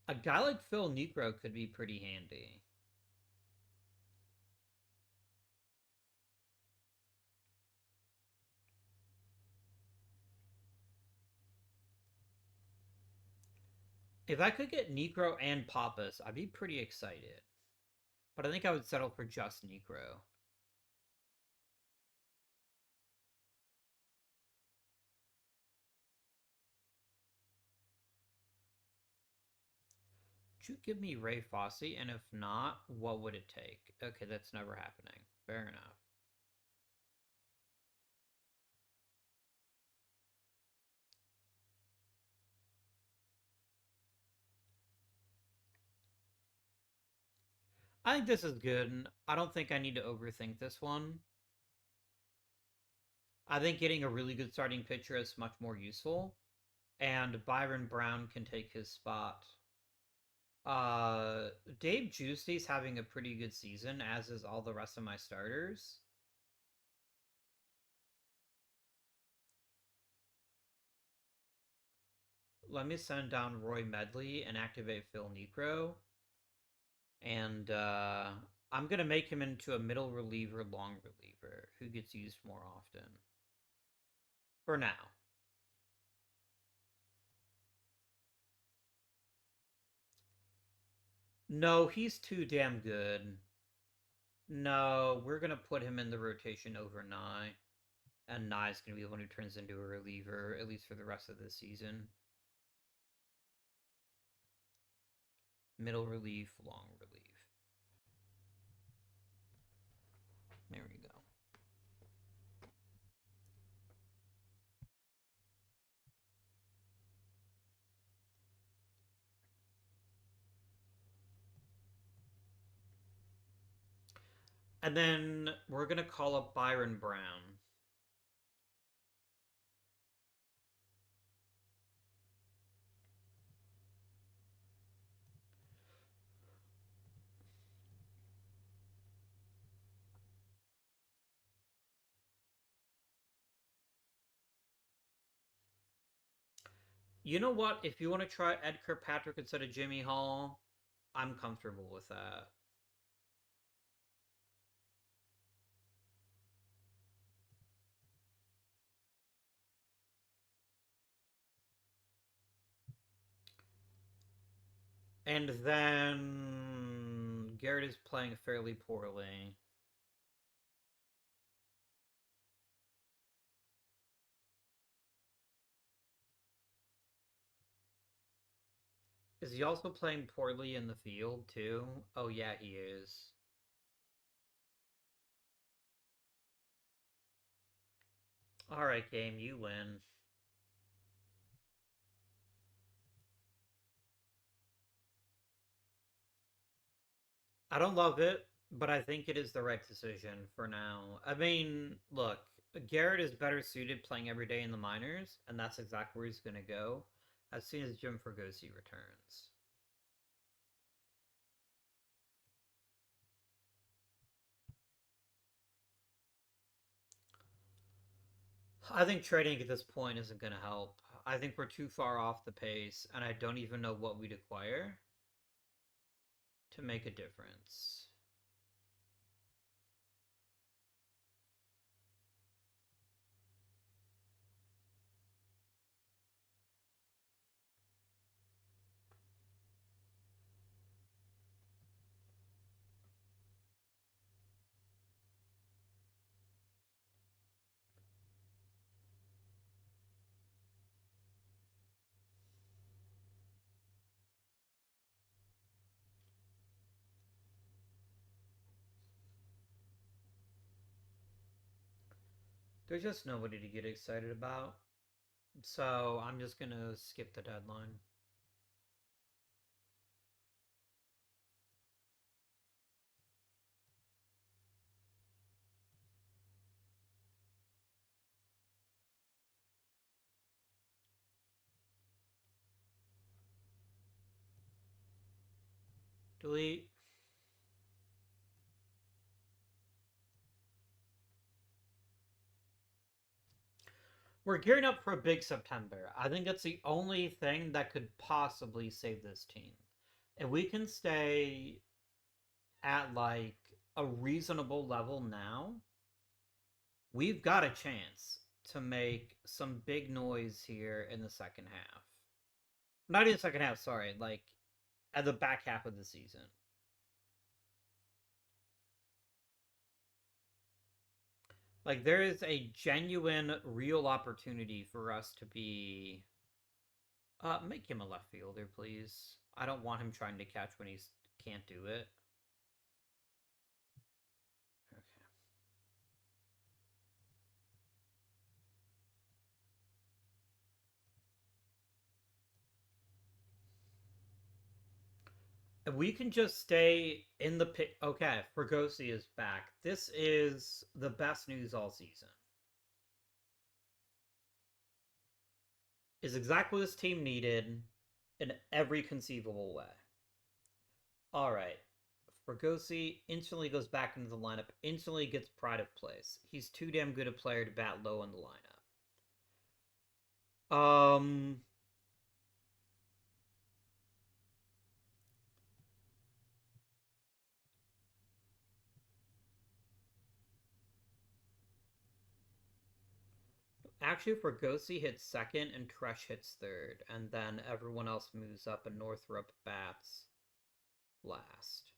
A guy like Phil Niekro could be pretty handy. If I could get Niekro and Pappas, I'd be pretty excited. But I think I would settle for just Niekro. Would you give me Ray Fosse? And if not, what would it take? Okay, that's never happening. Fair enough. I think this is good. I don't think I need to overthink this one. I think getting a really good starting pitcher is much more useful, and Byron Brown can take his spot. Uh, Dave Juicy's having a pretty good season, as is all the rest of my starters. Let me send down Roy Medley and activate Phil Niekro, and I'm gonna make him into a middle reliever, long reliever, who gets used more often. For now. No, he's too damn good. No, we're gonna put him in the rotation over Nye. And Nye's gonna be the one who turns into a reliever, at least for the rest of the season. Middle relief, long relief. There we go. And then we're gonna call up Byron Brown. You know what? If you want to try Ed Kirkpatrick instead of Jimmy Hall, I'm comfortable with that. And then Garrett is playing fairly poorly. Is he also playing poorly in the field too? Oh yeah, he is. All right, game, you win. I don't love it, but I think it is the right decision for now. I mean, look, Garrett is better suited playing every day in the minors, and that's exactly where he's going to go as soon as Jim Fregosi returns. I think trading at this point isn't going to help. I think we're too far off the pace, and I don't even know what we'd acquire to make a difference. There's just nobody to get excited about, so I'm just going to skip the deadline. Delete. We're gearing up for a big September. I think that's the only thing that could possibly save this team. If we can stay at like a reasonable level now, we've got a chance to make some big noise here in the second half. Not in the second half, sorry, like at the back half of the season. Like there is a genuine, real opportunity for us to be. Make him a left fielder, please. I don't want him trying to catch when he can't do it. Okay. If we can just stay in the pit. Okay, Fregosi is back. This is the best news all season. Is exactly what this team needed in every conceivable way. All right. Fregosi instantly goes back into the lineup, instantly gets pride of place. He's too damn good a player to bat low in the lineup. Um, Actually, Fregosi hits second and Tresh hits third, and then everyone else moves up and Northrup bats last.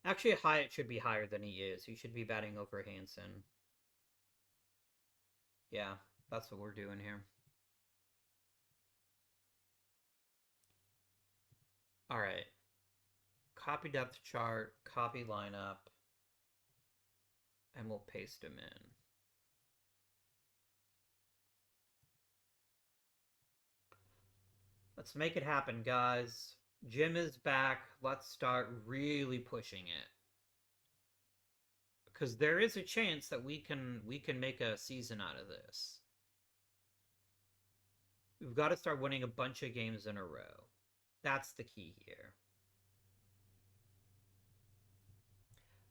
Actually, Hyatt should be higher than he is. He should be batting over Hansen. Yeah, that's what we're doing here. All right. Copy depth chart, copy lineup, and we'll paste him in. Let's make it happen, guys. Jim is back. Let's start really pushing it. because there is a chance that we can make a season out of this. We've got to start winning a bunch of games in a row. That's the key here.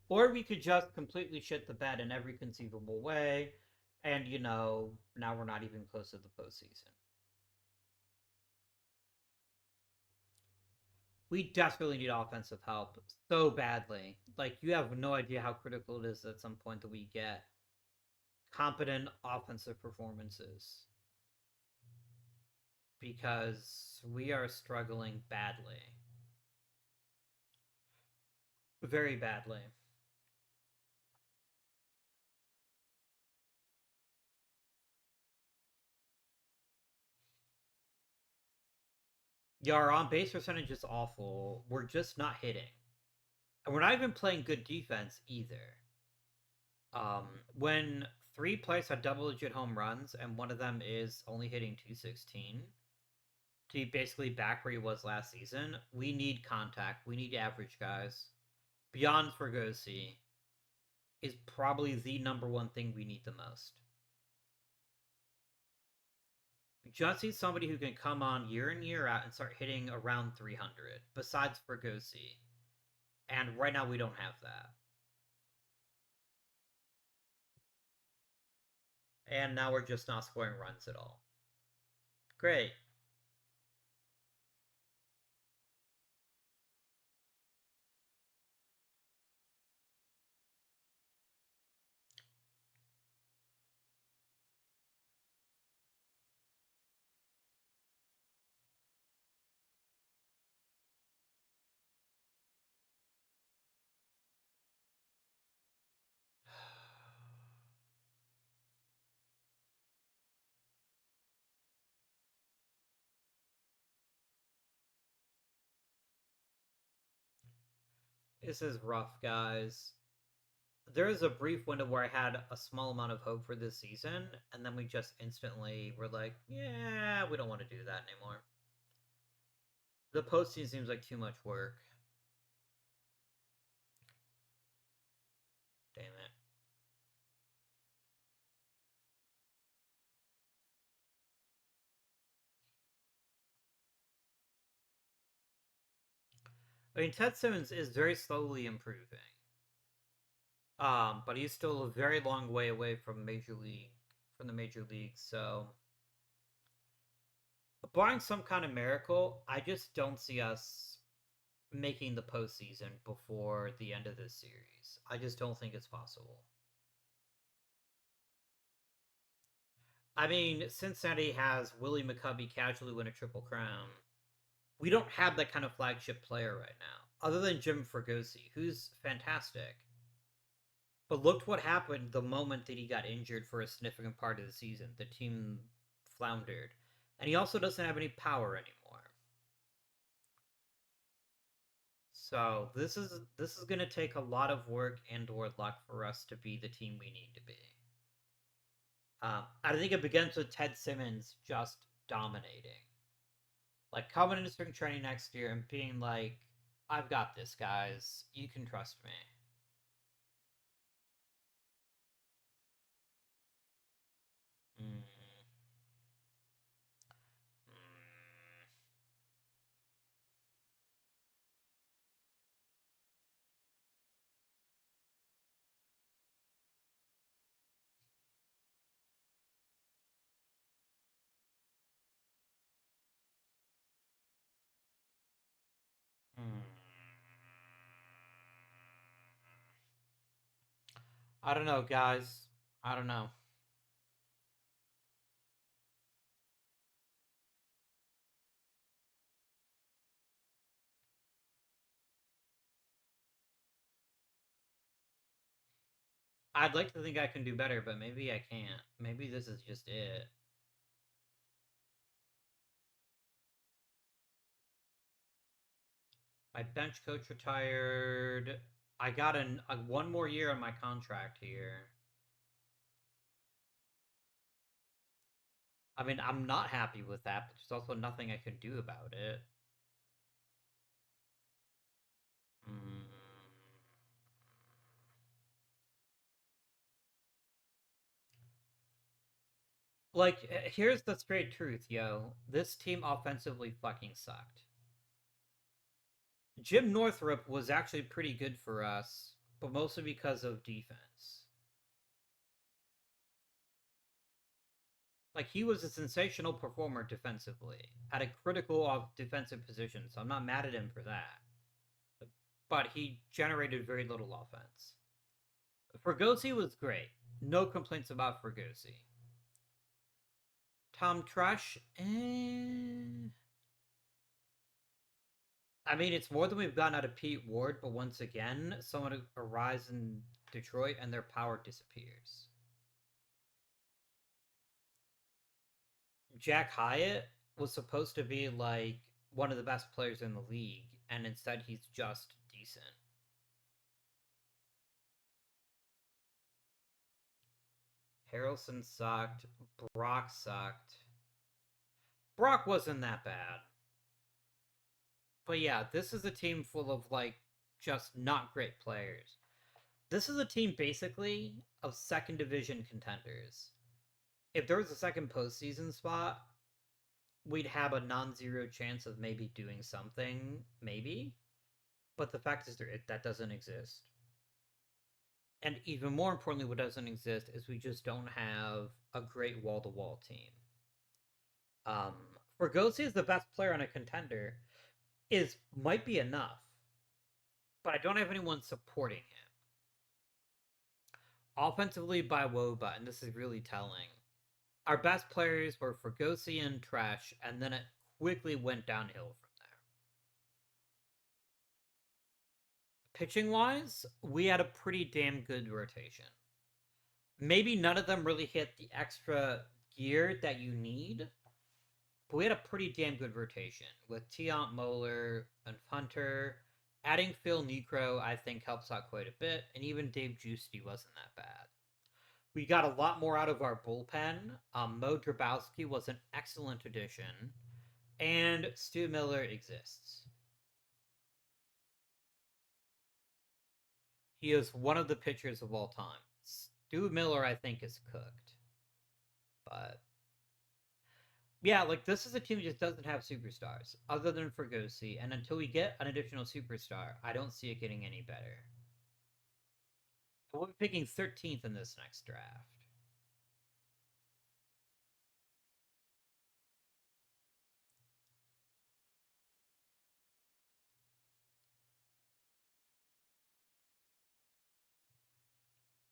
Or we could just completely shit the bed in every conceivable way, and now we're not even close to the postseason. We desperately need offensive help so badly. Like, you have no idea how critical it is at some point that we get competent offensive performances because we are struggling badly. Very badly. Yeah, our on base percentage is awful. We're just not hitting. And we're not even playing good defense either. When three players have double digit home runs and one of them is only hitting 216 to be basically back where he was last season, we need contact. We need average guys. Beyond Fregosi is probably the number one thing we need the most. We just need somebody who can come on year in, year out and start hitting around 300, besides Fregosi. And right now we don't have that. And now we're just not scoring runs at all. Great. This is rough, guys. There was a brief window where I had a small amount of hope for this season, and then we just instantly were like, yeah, we don't want to do that anymore. The posting seems like too much work. Damn it. I mean, Ted Simmons is very slowly improving. But he's still a very long way away from the major leagues. So, barring some kind of miracle, I just don't see us making the postseason before the end of this series. I just don't think it's possible. I mean, Cincinnati has Willie McCovey casually win a triple crown. We don't have that kind of flagship player right now, other than Jim Fregosi, who's fantastic. But look what happened the moment that he got injured for a significant part of the season. The team floundered. And he also doesn't have any power anymore. So this is going to take a lot of work and or luck for us to be the team we need to be. I think it begins with Ted Simmons just dominating. Like, coming into spring training next year and being like, I've got this, guys. You can trust me. Mm. Mm. I don't know, guys. I don't know. I'd like to think I can do better, but maybe I can't. Maybe this is just it. My bench coach retired. I got one more year on my contract here. I mean, I'm not happy with that, but there's also nothing I can do about it. Mm. Like, here's the straight truth, yo. This team offensively fucking sucked. Jim Northrup was actually pretty good for us, but mostly because of defense. Like, he was a sensational performer defensively at a critical of defensive position, so I'm not mad at him for that. But he generated very little offense. Fregosi was great. No complaints about Fregosi. Tom Trush, I mean, it's more than we've gotten out of Pete Ward, but once again, someone arrives in Detroit and their power disappears. Jack Hyatt was supposed to be like one of the best players in the league, and instead he's just decent. Harrelson sucked. Brock sucked. Brock wasn't that bad. But yeah, this is a team full of like just not great players. This is a team basically of second division contenders. If there was a second postseason spot, we'd have a non-zero chance of maybe doing something, maybe. But the fact is, that doesn't exist. And even more importantly, what doesn't exist is we just don't have a great wall-to-wall team. Um, Fregosi is the best player on a contender is might be enough, but I don't have anyone supporting him. Offensively by Woba, and this is really telling. Our best players were Fregosi and Trash, and then it quickly went downhill from there. Pitching wise, we had a pretty damn good rotation. Maybe none of them really hit the extra gear that you need, but we had a pretty damn good rotation with Tiant Moeller and Hunter. Adding Phil Necro, I think, helps out quite a bit, and even Dave Giusti wasn't that bad. We got a lot more out of our bullpen. Mo Drabowski was an excellent addition, and Stu Miller exists. He is one of the pitchers of all time. Stu Miller, I think, is cooked. But yeah, like this is a team that just doesn't have superstars other than Fregosi, and until we get an additional superstar, I don't see it getting any better. We'll be picking 13th in this next draft.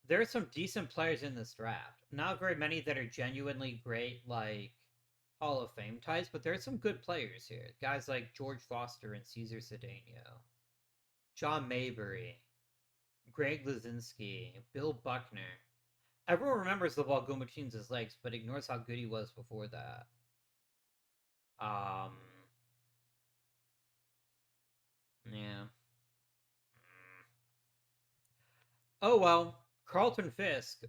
There are some decent players in this draft. Not very many that are genuinely great, like Hall of Fame types, but there are some good players here. Guys like George Foster and Caesar Cedeno, John Maybury, Greg Lazinski, Bill Buckner. Everyone remembers the ball going between his legs, but ignores how good he was before that. Um, yeah. Oh well, Carlton Fisk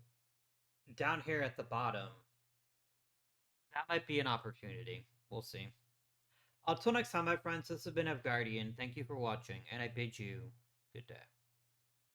down here at the bottom. That might be an opportunity. We'll see. Until next time, my friends, this has been Guardian. Thank you for watching, and I bid you good day.